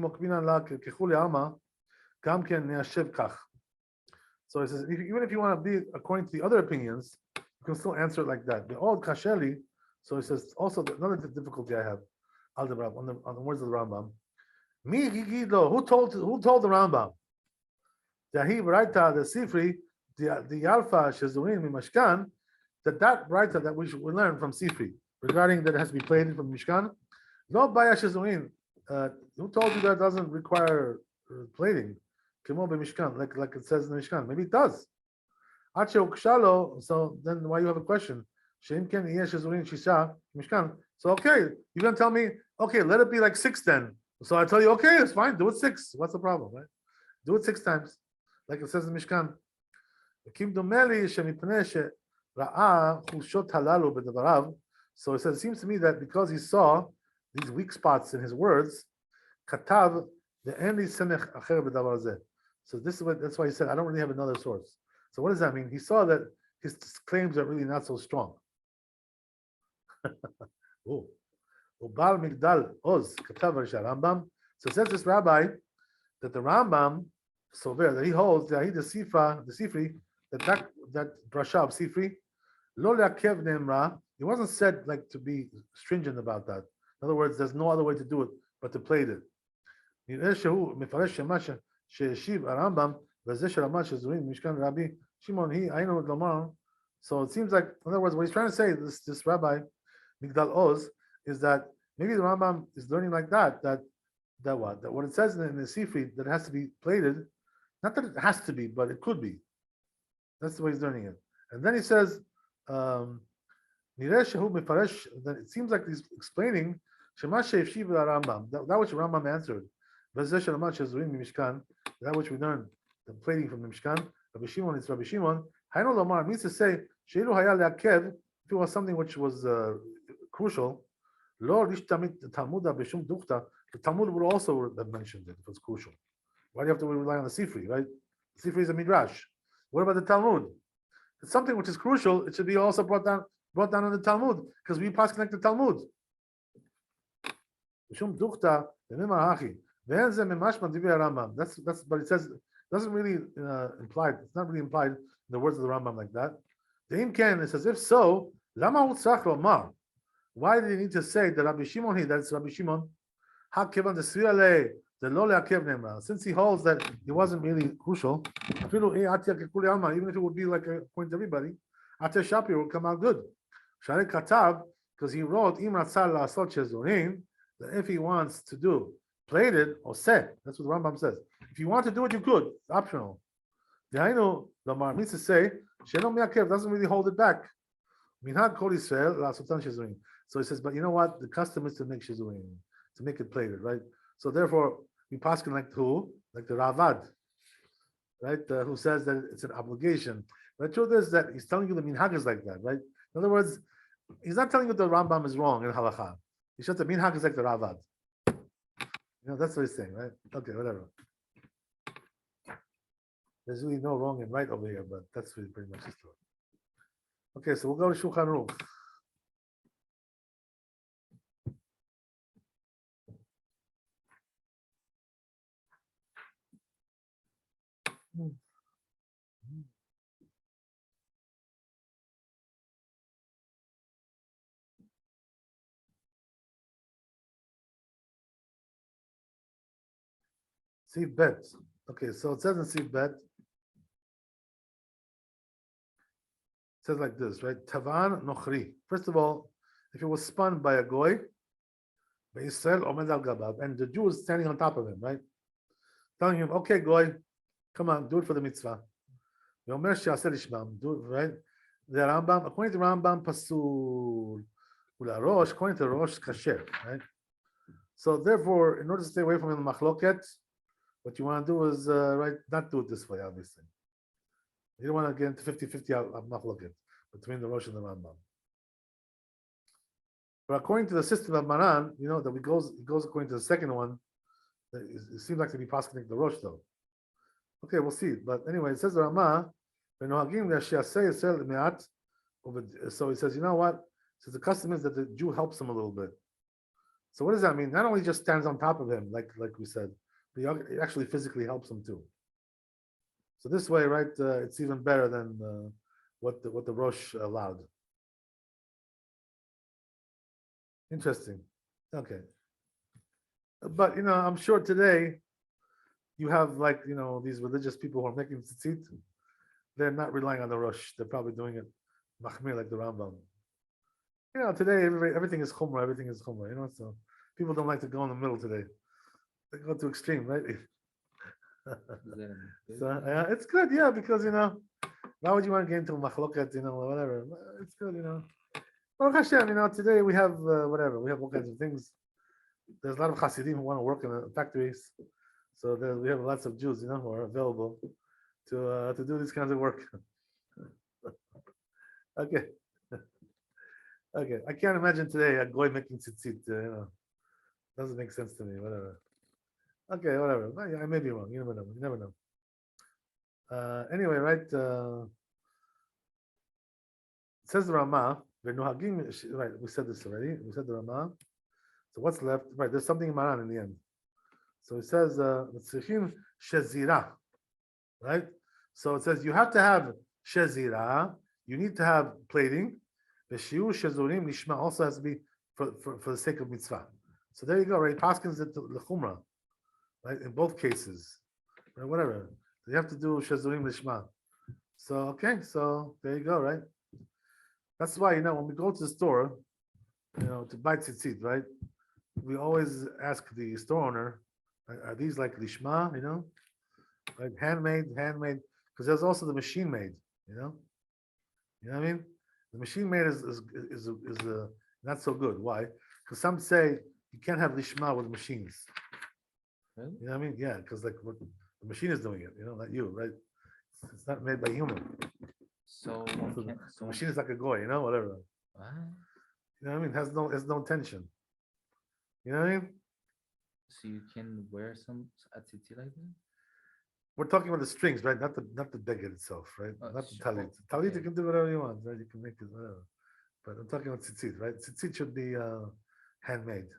says, even if you want to be according to the other opinions, you can still answer it like that. The old kasheli, So he says also another difficulty I have on the words of the Rambam. Mi gigido, who told the Rambam? Dahi Braita the Sifri, the Alpha Shazuin Mimashkan, that Braita that we learn from Sifri regarding that it has to be plated from Mishkan. No Baya Shazuin. Who told you that doesn't require plating? Kimo Mishkan, like it says in the Mishkan. Maybe it does. So then why you have a question? Mishkan. So okay, you're gonna tell me, okay, let it be like 6 then. So I tell you, okay, it's fine, do it 6. What's the problem, right? Do it 6 times, like it says in Mishkan. So it says, it seems to me that because he saw these weak spots in his words, katav the only semech acher b'davar zeh. So that's why he said, I don't really have another source. So what does that mean? He saw that his claims are really not so strong. Oh. Ubal Migdal Oz Katav Rambam. So says this rabbi that the Rambam Sover that he holds that he the Sifri that drasha of Sifri Lo le'akev ne'emra. It wasn't said like to be stringent about that. In other words, there's no other way to do it but to plate it. נראה שהוא מפרש שמה שהשיב הרמב"ם וזה שרמה שזורים משכן רבי שמעון היא היינו לומר. So it seems like, in other words, what he's trying to say, this rabbi Migdal Oz, is that maybe the Rambam is learning like that what it says in the Sifri that it has to be plated, not that it has to be, but it could be. That's the way he's learning it. And then he says, that it seems like he's explaining Rambam, that which Rambam answered. That which we learned, the plating from the Mishkan. Rabbi Shimon, it's Rabbi Shimon. Hainu Lomar means to say, if it was something which was crucial, the Talmud would also have mentioned it if it's crucial. Why do you have to rely on the Sifri, right? The Sifri is a Midrash. What about the Talmud? It's something which is crucial, it should be also brought down in the Talmud, because we pass connect the Talmud. That's but it says, doesn't really imply, it's not really implied in the words of the Rambam like that. The Imken, it says, if so, why did he need to say that Rabbi Shimon, that's Rabbi Shimon, since he holds that it wasn't really crucial, even if it would be like a point to everybody, Shapir would come out good. Because he wrote, that if he wants to do plated or set, that's what the Rambam says. If you want to do it, you could. It's optional. The Lamar means to say, doesn't really hold it back. So he says, but you know what? The custom is to make shizurim, to make it plated, right? So therefore, we paskin like who? Like the Ravad, right? Who says that it's an obligation. But the truth is that he's telling you the minhag is like that, right? In other words, he's not telling you the Rambam is wrong in halacha. He's just the minhag is like the Ravad. That's what he's saying, right? Okay, whatever. There's really no wrong and right over here, but that's really pretty much the story. Okay, so we'll go to Shulchan Aruch. Siv bet. Okay, so it says in Siv bet. It says like this, right? Tavan nochri. First of all, if it was spun by a goy, by Israel omed al gabav, and the Jew is standing on top of him, right? Telling him, okay, goy, come on, do it for the mitzvah. Yomer she'aseh lishmam, do it, right? The Rambam, according to Rambam, pasul ula rosh, according to Rosh, kasher, right? So therefore, in order to stay away from the machloket, what you want to do is, right, not do it this way, obviously. You don't want to get into 50-50 of machloket between the Rosh and the Rambam. But according to the system of Maran, that it goes according to the second one. It seems like to be possible the Rosh though. Okay, we'll see. But anyway, it says the Rama, so he says, you know what? So the custom is that the Jew helps him a little bit. So what does that mean? Not only just stands on top of him, like we said, but it actually physically helps him too. So this way, right, it's even better than what the Rosh allowed. Interesting. Okay. But I'm sure today you have these religious people who are making tzitzit. They're not relying on the rush. They're probably doing it machmir like the Rambam. Today everything is chumrah. Everything is chumrah. So people don't like to go in the middle today. They go to extreme, right? So it's good, because why would you want to get into machloket, whatever? It's good, Baruch Hashem, today we have whatever, we have all kinds of things. There's a lot of Hasidim who want to work in the factories, so we have lots of Jews, who are available to do these kinds of work. Okay, okay. I can't imagine today a goy making tzitzit. Doesn't make sense to me. Whatever. Okay, whatever. I may be wrong. You never know. You never know. Anyway, right? It says the Ramah. Right, we said this already. We said the Ramah. So what's left? Right, there's something in Maran in the end. So it says shezira. Right? So it says you have to have shezira. You need to have plating. The shiur shezurim lishma also has to be for the sake of mitzvah. So there you go, right? Paskins the chumrah. Right, in both cases, right, whatever you have to do shazurim lishma. So okay, so there you go, right? That's why when we go to the store, to buy tzitzit, right? We always ask the store owner, are these like lishma, like handmade, because there's also the machine made, you know what I mean? The machine made is not so good. Why? Because some say you can't have lishma with machines. Really? You know what I mean? Yeah, because like what the machine is doing it, not you, right? It's not made by human. So The machine is like a goy, whatever. What? You know what I mean? It has no tension. You know what I mean? So you can wear some tzitzit like that? We're talking about the strings, right? Not the beged itself, right? Oh, Not the sure. talit. Talit, Okay. you can do whatever you want, right? You can make it whatever. But I'm talking about tzitzit, right? Tzitzit should be handmade.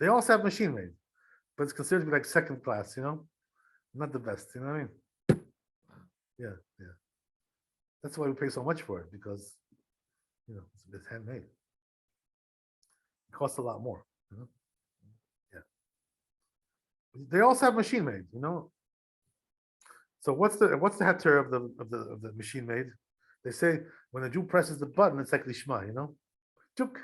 They also have machine made, but it's considered to be like second class, not the best. You know what I mean? Yeah. That's why we pay so much for it, because it's handmade. It costs a lot more. Yeah. They also have machine made. So what's the heter of the machine made? They say when a Jew presses the button, it's like lishma. Tuk.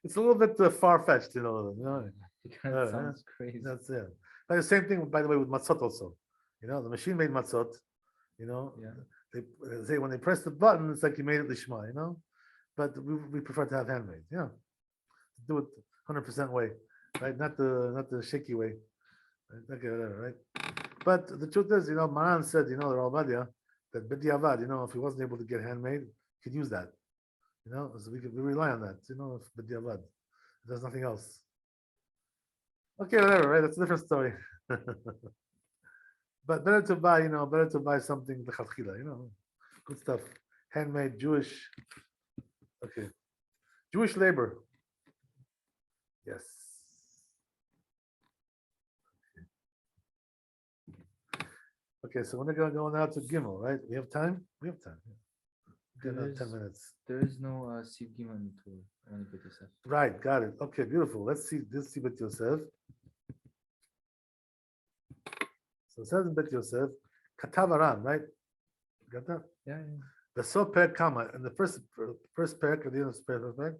It's a little bit far fetched. That sounds crazy. That's it. But the same thing, by the way, with matzot also. The machine made matzot. Yeah. They say when they press the button, it's like you made it lishma. But we prefer to have handmade. Do it 100% way, right? Not the shaky way. Right? Okay, whatever, right? But the truth is, Maran said, the Rabbi, that b'diavad, if he wasn't able to get handmade, he could use that. So we rely on that. If b'diavad, there's nothing else. Okay, whatever, right? That's a different story. But better to buy something lechatchila, good stuff, handmade, Jewish. Okay, Jewish labor. Yes. Okay, so we're gonna go now to Gimel, right? We have time. We have time. Yeah. There 10 is- minutes. There is no Siv Gimel in the Torah. Only Bet Yosef. Right, got it. Okay, beautiful. Let's see this. See Bet Yosef. So it says in Bet Yosef, Katav Aran, right? Got that? Yeah. The so per kama and the first parak at the end of the parak,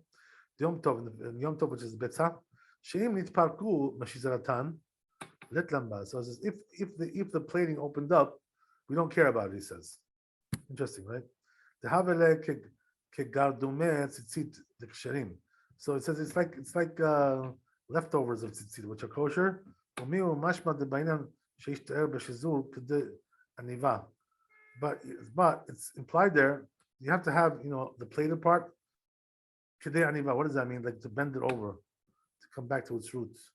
Yom Tov and Yom Tov, which is Betzah, Sheim nitparku mashizaratan let lamba. So it says if the plating opened up, we don't care about it. He says, interesting, right? The havele kegardume tzitzit the ksherim. So it says it's like leftovers of tzitzit which are kosher. Umiu mashma de bainan sheish te'er b'shizul k'de aniva. But it's implied there. You have to have the plated part. K'de aniva. What does that mean? Like to bend it over to come back to its roots.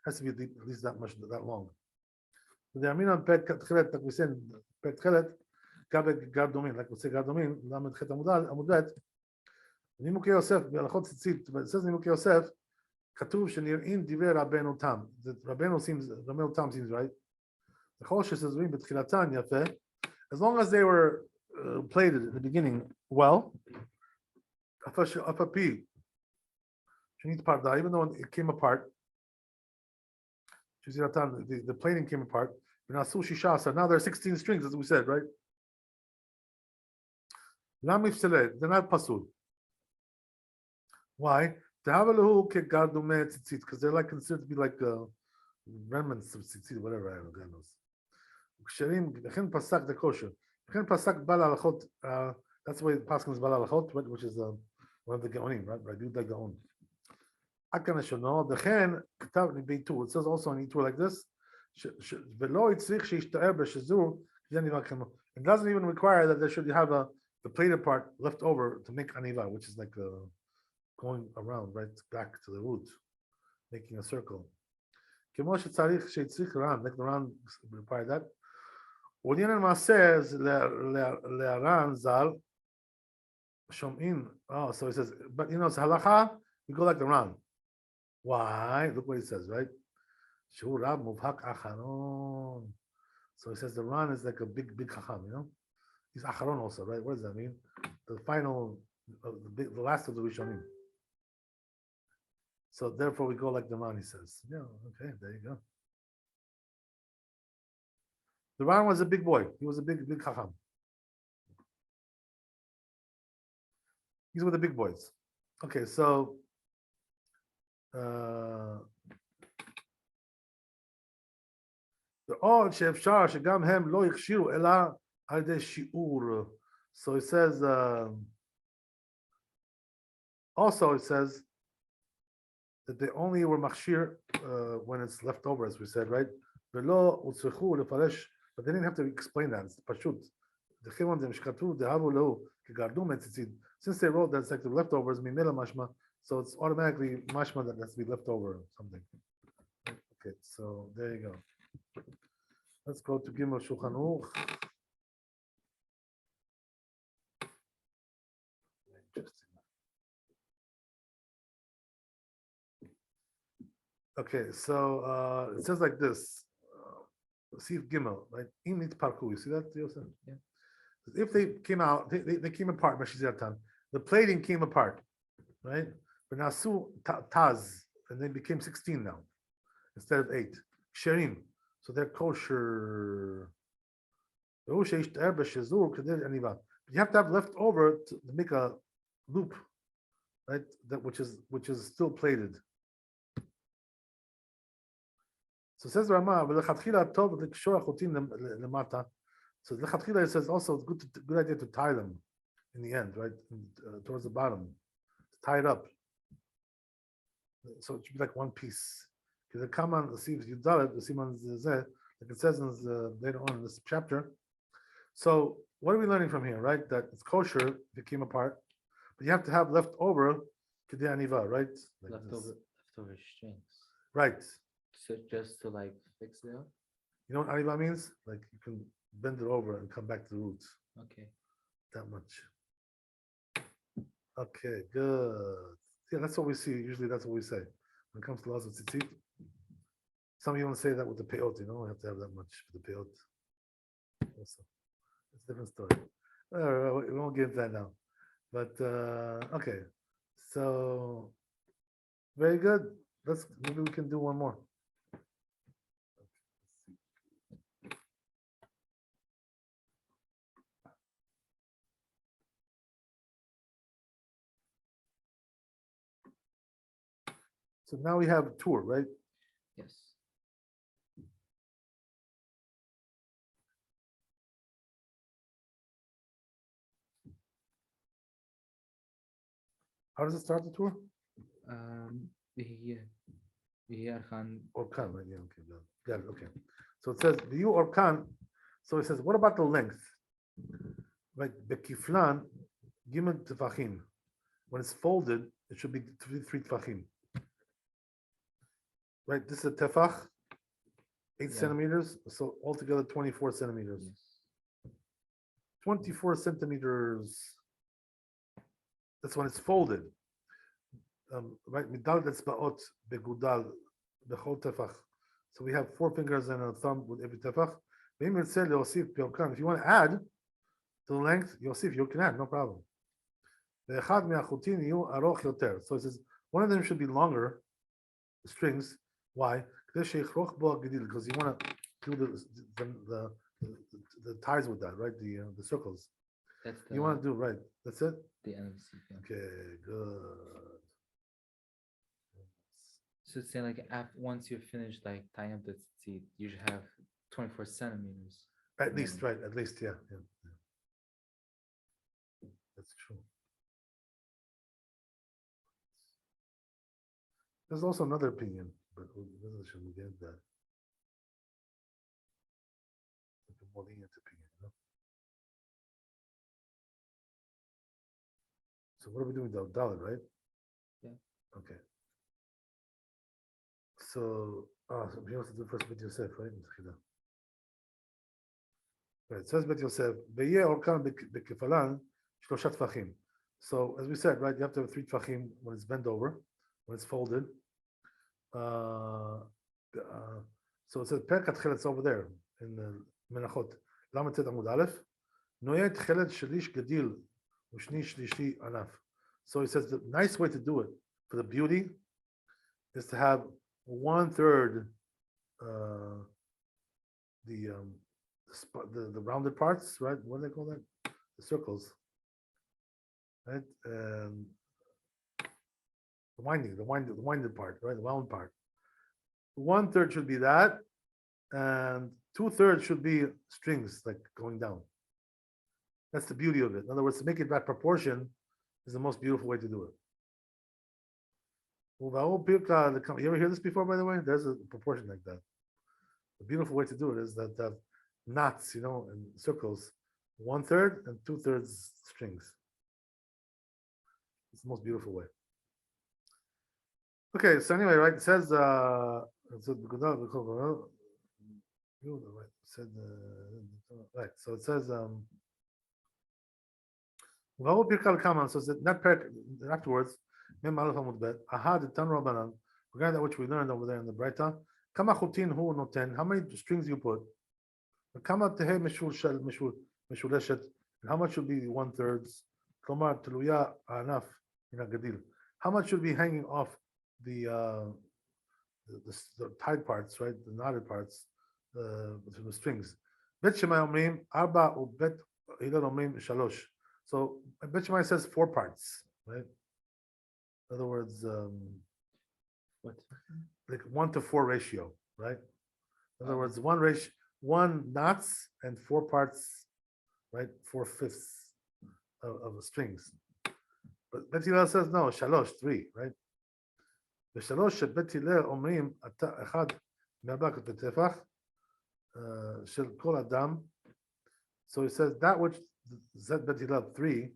Has to be at least that long. The Amina Pet Tchelet, like we said, Pet Tchelet, Gabet Gardomin, like we say Gardomin, Lamed Chet Amudet, Nimukei Yosef, Belachot Tzitzit, but it says Nimukei Yosef, Katuv Shenir'in Divrei Rabbeinu Tam. The Rabbeinu Tam seems right. The Chol Shesezrim B'Tchilatan Yafeh, as long as they were plated at the beginning well, Afapi, Even though it came apart, the plating came apart. So now there are 16 strings, as we said, right? They're not pasul. Why? Because they're like considered to be like remnants of tzitzit, whatever. I don't know, God knows. Pasak the kosher. Pasak bal alachot. That's the way Paskins bal alachot, which is one of the Gaonim, right? Right, the Gaon. Akana shono. The chen ketav nibeitu. It says also in Itur like this. It doesn't even require that there should have the plated part left over to make aniva, which is like going around, right, back to the root, making a circle. Like the Ran required that. Oh, so he says, but it's halacha, we go like the Ran. Why? Look what he says, right? So he says the Ran is like a big chacham, He's acharon also, right? What does that mean? The final, the last of the Rishonim. So therefore we go like the Ran, he says. Yeah, okay, there you go. The Ran was a big boy. He was a big chacham. He's with the big boys. Okay, so so it says also it says that they only were machshir when it's left over, as we said, right? But they didn't have to explain that. It's pashut. Since they wrote that it's like the leftovers, mashma, so it's automatically mashma that has to be left over or something. Okay, so there you go. Let's go to Gimel Shulchan Aruch. Okay, so it says like this. See Gimel, right? Imit Parku. You see that, Yosef? Yeah. If they came out, they came apart, the plating came apart, right? But Nasu Taz, and they became 16 now, instead of 8. Sherim. So they're kosher. You have to have left over to make a loop, right? That which is still plated. So says Rama, so it says also it's good idea to tie them in the end, right? Towards the bottom, tie it up. So it should be like one piece. Because the common, the see if you done it, the siman zeh, like it says later on in this chapter. So what are we learning from here, right? That it's kosher if it came apart, but you have to have left over kedei aniva, right? Like leftover strings. Right. So just to like fix it up. You know what aniva means? Like you can bend it over and come back to the roots. Okay. That much. Okay, good. Yeah, that's what we see. Usually that's what we say. When it comes to laws of tzitzit. Some of you want to say that with the peot, we have to have that much for the peot. Also, it's a different story. We won't get into that now. But okay. So very good. Maybe we can do one more. So now we have a tour, right? Yes. How does it start, the tour? Orkan. Orkan, right? Yeah, okay, got it. Okay. So it says view Orkan. So it says, what about the length? Like Bekiflan, Gimel Tefachim. When it's folded, it should be 3 tefachim. Right, this is a tefach, 8 centimeters, so altogether 24 centimeters. Yes. 24 centimeters. That's when it's folded. Right, midal etzbaot begudal bechol tefach. So we have 4 fingers and a thumb with every tefach. If you want to add to the length, Yosef, you can add, no problem. So it says One of them should be longer, the strings. Why? Because you want to do the ties with that, right? The circles. That's the You want to do right. That's it. the end of the sequence. Okay, good. So say like once you've finished like tying up the tzitzit, you should have 24 centimeters. At least, right? At least, yeah. That's true. There's also another opinion, but we shouldn't get that. Like a more lenient opinion, you know? So what are we doing with Dalit, right? Yeah. Okay. So, we have to do first Bet Yosef, right? Right, it says Bet Yosef, V'yeh orkan b'kefalan shlosha tfachim. So, as we said, right, you have to have 3 tfachim when it's bent over, when it's folded. So it says Perkat Cheletz over there in the Menachot. Lamatet Amud Aleph. Noyet Chelet Shalish Gadil Ushni Shlishi Anaf. So he says the nice way to do it for the beauty is to have 1/3 the rounded parts, right? What do they call that? The circles, right? The winded part, right? The wound part. 1/3 should be that, and 2/3 should be strings, like going down. That's the beauty of it. In other words, to make it that proportion is the most beautiful way to do it. You ever hear this before, by the way? There's a proportion like that. The beautiful way to do it is that knots, in circles, 1/3 and 2/3 strings. It's the most beautiful way. Okay, so anyway, right, it says right, so it says so afterwards, regarding that which we learned over there in the Breita, how many strings you put, and how much should be 1/3, how much should be hanging off the tied parts, right? The knotted parts, the strings. Bet Shemai omrim arba u bet Hillel omrim shalosh. So Bet Shemai says 4 parts, right? In other words, What? like 1-to-4 ratio, right? In other words, 1 knots and 4 parts, right? 4/5 of the strings. But Bet Hillel says no, shalosh, 3, right? ושלוש שבית הלל אומרים, אחד מארבע בטפח של כל אדם. So he says that which said Bet Hillel 3,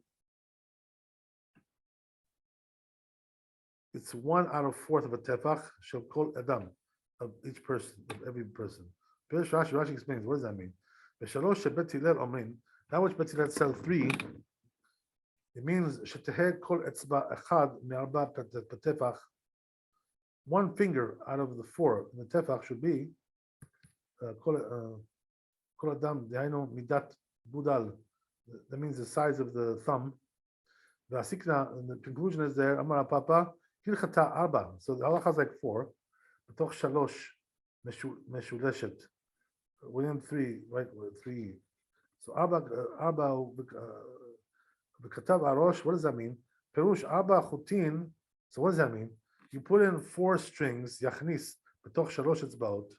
it's 1/4 of a tefach shel kol adam, of each person, of every person. Rashi explains, what does that mean? ושלוש שבית הלל אומרים, that which Bet Hillel said 3, it means שתהא כל אצבע אחד מארבע בטפח. 1 finger out of the 4 in the tefach should be kol adam dehainu midat budal. That means the size of the thumb. The asikna, and the conclusion is there. Amar Papa hilchata arba. So the halacha is like 4. B'toch shalosh meshuleshet. Within 3, right? 3. So arba b'katav arosh. What does that mean? Perush arba chutin. So what does that mean? You put in 4 strings, yachnis, b'toch shalosh etzbaot,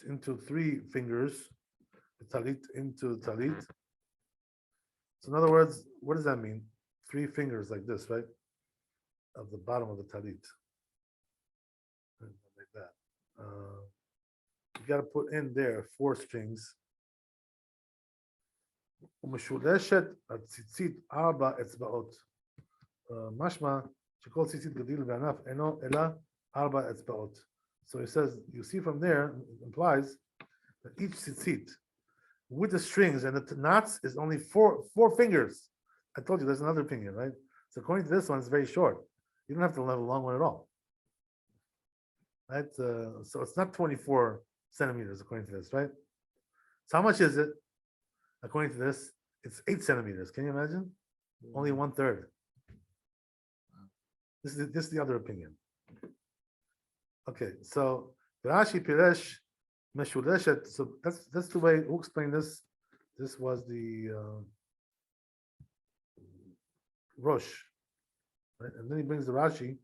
into 3 fingers, talit, into talit. So in other words, what does that mean? 3 fingers like this, right? Of the bottom of the talit. Like that. You got to put in there 4 strings. Umeshuleshet tzitzit arba etzbaot. Mashma. So he says, you see from there, it implies that each tzitzit with the strings and the knots is only 4 fingers. I told you there's another opinion, right? So according to this one, it's very short. You don't have to have a long one at all. Right? So it's not 24 centimeters according to this, right? So how much is it? According to this, it's 8 centimeters. Can you imagine? Only 1/3. This is the other opinion. Okay, so Rashi Piresh Meshuleshet. So that's the way who explained this. This was the Rosh, right? And then he brings the Rashi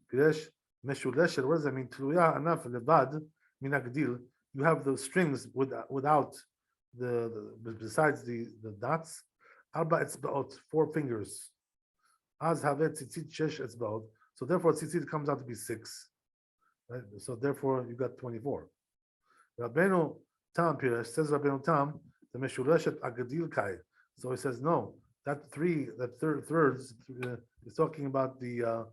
Piresh Meshuleshet. What does that mean? Tluya anaf levad minagdil. You have the strings without the besides the dots. Arba etzbaot, 4 fingers. Az havet tzitzit shesh etzbaot. So therefore tzitzit comes out to be 6. Right? So therefore you got 24. Rabbeinu Tam Piresh says Rabbeinu Tam the Meshuleshet Agadil Kai. So he says no. That thirds is talking about the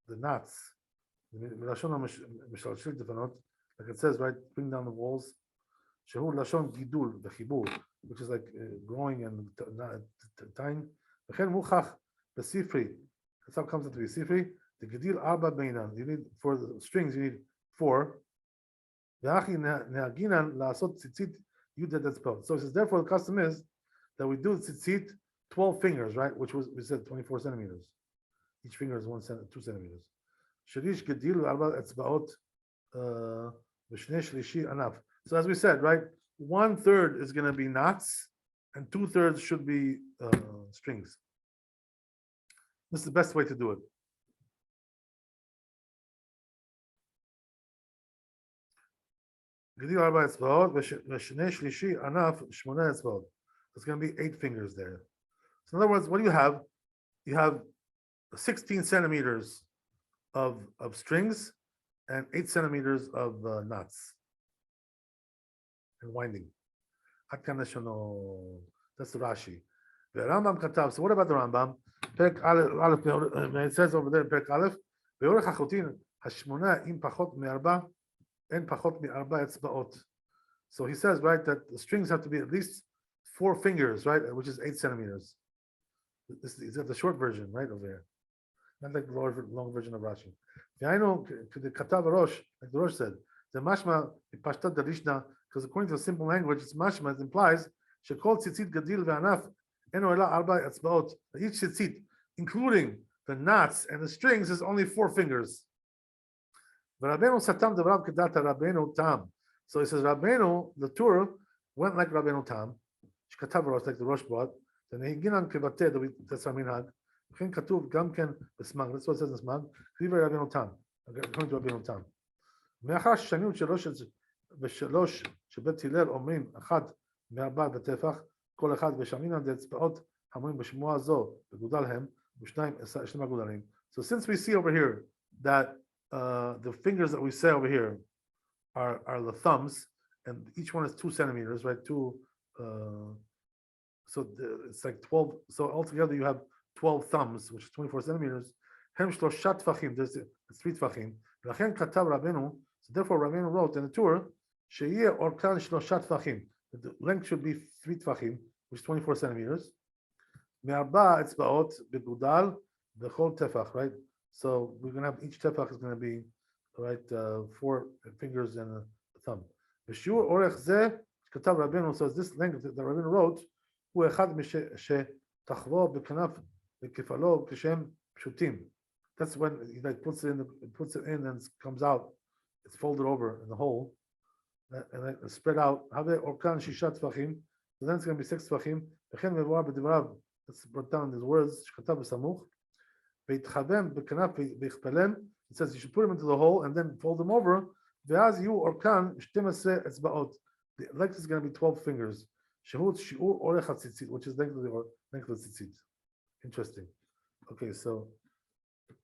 knots. Like it says, right? Bring down the walls. Shehu Lashon Gidul the Chibur, which is like growing and tying. V'chen Muchach Besifri. That's how it comes into Besifri. The Gedil Arba Beinan. You need for the strings. You need 4. V'achi Nehaginan Laasot Tzitzit Yuded Etzbot. So it says therefore the custom is that we do Tzitzit 12 fingers, right? Which was we said 24 centimeters. Each finger is 2 centimeters. Shalish Gedil Arba Etzbaot V'shnei Shlishi Anaf. So as we said, right, 1/3 is going to be knots, and 2/3 should be strings. This is the best way to do it. It's going to be 8 fingers there. So in other words, what do you have? You have 16 centimeters of strings and 8 centimeters of knots and winding. That's the Rashi. The Rambam Katav. So what about the Rambam? It says over there, Perek Aleph, באורך החוטין השמונה אם פחות מ4 אין פחות מ4 אצבעות. So he says, right, that the strings have to be at least 4 fingers, right, which is 8 centimeters. This is the short version, right, over there. Not like the long version of Rashi. I know to the Katav Rosh, like the Rosh said, the mashma pashtat darishna, because according to a simple language, it's mashma. It implies shekol tzitzit gadil ve'anaf eno ela arba etzbaot. Each tzitzit, including the knots and the strings, is only 4 fingers. Rabbeinu satam devrav kedata Rabbeinu tam. So he says Rabbeinu, the Torah went like Rabbeinu tam. Shkatav Rosh, like the Rosh brought. Then he ginan kevateh. That's our minhag. Chen katuv gam ken b'smag. That's what it says in smag. Kriva Rabbeinu tam. According to Rabbeinu tam. מאחר ששנים ושלוש שבית הלל אומרים אחד מ4 בטפח כל אחד ושמינן דאצבעות המונים בשמועה זו בגודל הם ושניים הגודלים. So since we see over here that the fingers that we say over here are the thumbs and each one is 2 centimeters, right? It's like 12. So altogether you have 12 thumbs, which is 24 centimeters. הם 3 טפחים, there's 3 טפחים. ולכן כתב רבנו. So therefore, Rabbeinu wrote in the Torah, "Sheyeh orkan 3 tefachim." The length should be 3 tefachim, which is 24 centimeters. Me'arba etzbaot begudal the whole tefach, right? So we're going to have each tefach is going to be right 4 fingers and a thumb. V'shiur orech zeh katav Rabbeinu. So this length that Rabbeinu wrote, hu echad mishetachvo bekanaf bekefalo kishem pshutim. That's when he like puts it in and it comes out. It's folded over in the hole and then spread out. Have orkan 6 tefachim. So then it's going to be 6 tefachim. V'chen mevuar b'divrav. Let's brought down these words. Shkatav b'samuch. V'yitchavem b'kanaf v'yichpelem. It says you should put them into the hole and then fold them over. V'az yu orkan 12 etzbaot. The length is going to be 12 fingers. Shehut shiur orech hatzitzit, which is length of the tzitzit. Interesting. Okay, so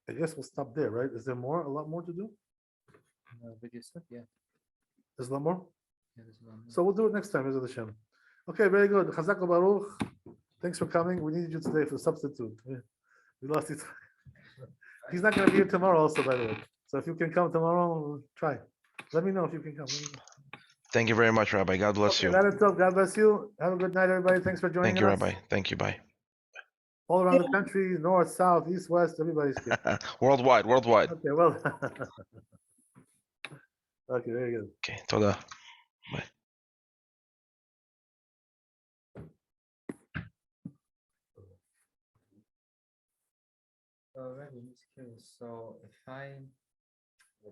I guess we'll stop there, right? Is there more? A lot more to do? Video stuff, yeah. There's a lot more? Yeah, there's a lot more. So we'll do it next time, Ezra Hashem. Okay, very good. Chazak Baruch. Thanks for coming. We needed you today for substitute. We lost it. He's not going to be here tomorrow also, by the way. So if you can come tomorrow, try. Let me know if you can come. Thank you very much, Rabbi. God bless you. God bless you. Have a good night, everybody. Thanks for joining us. Thank you, Rabbi. Thank you. Bye. All around the country, north, south, east, west, everybody's here. Worldwide. Okay, well. Okay, very good. Okay, toda. Bye. So if I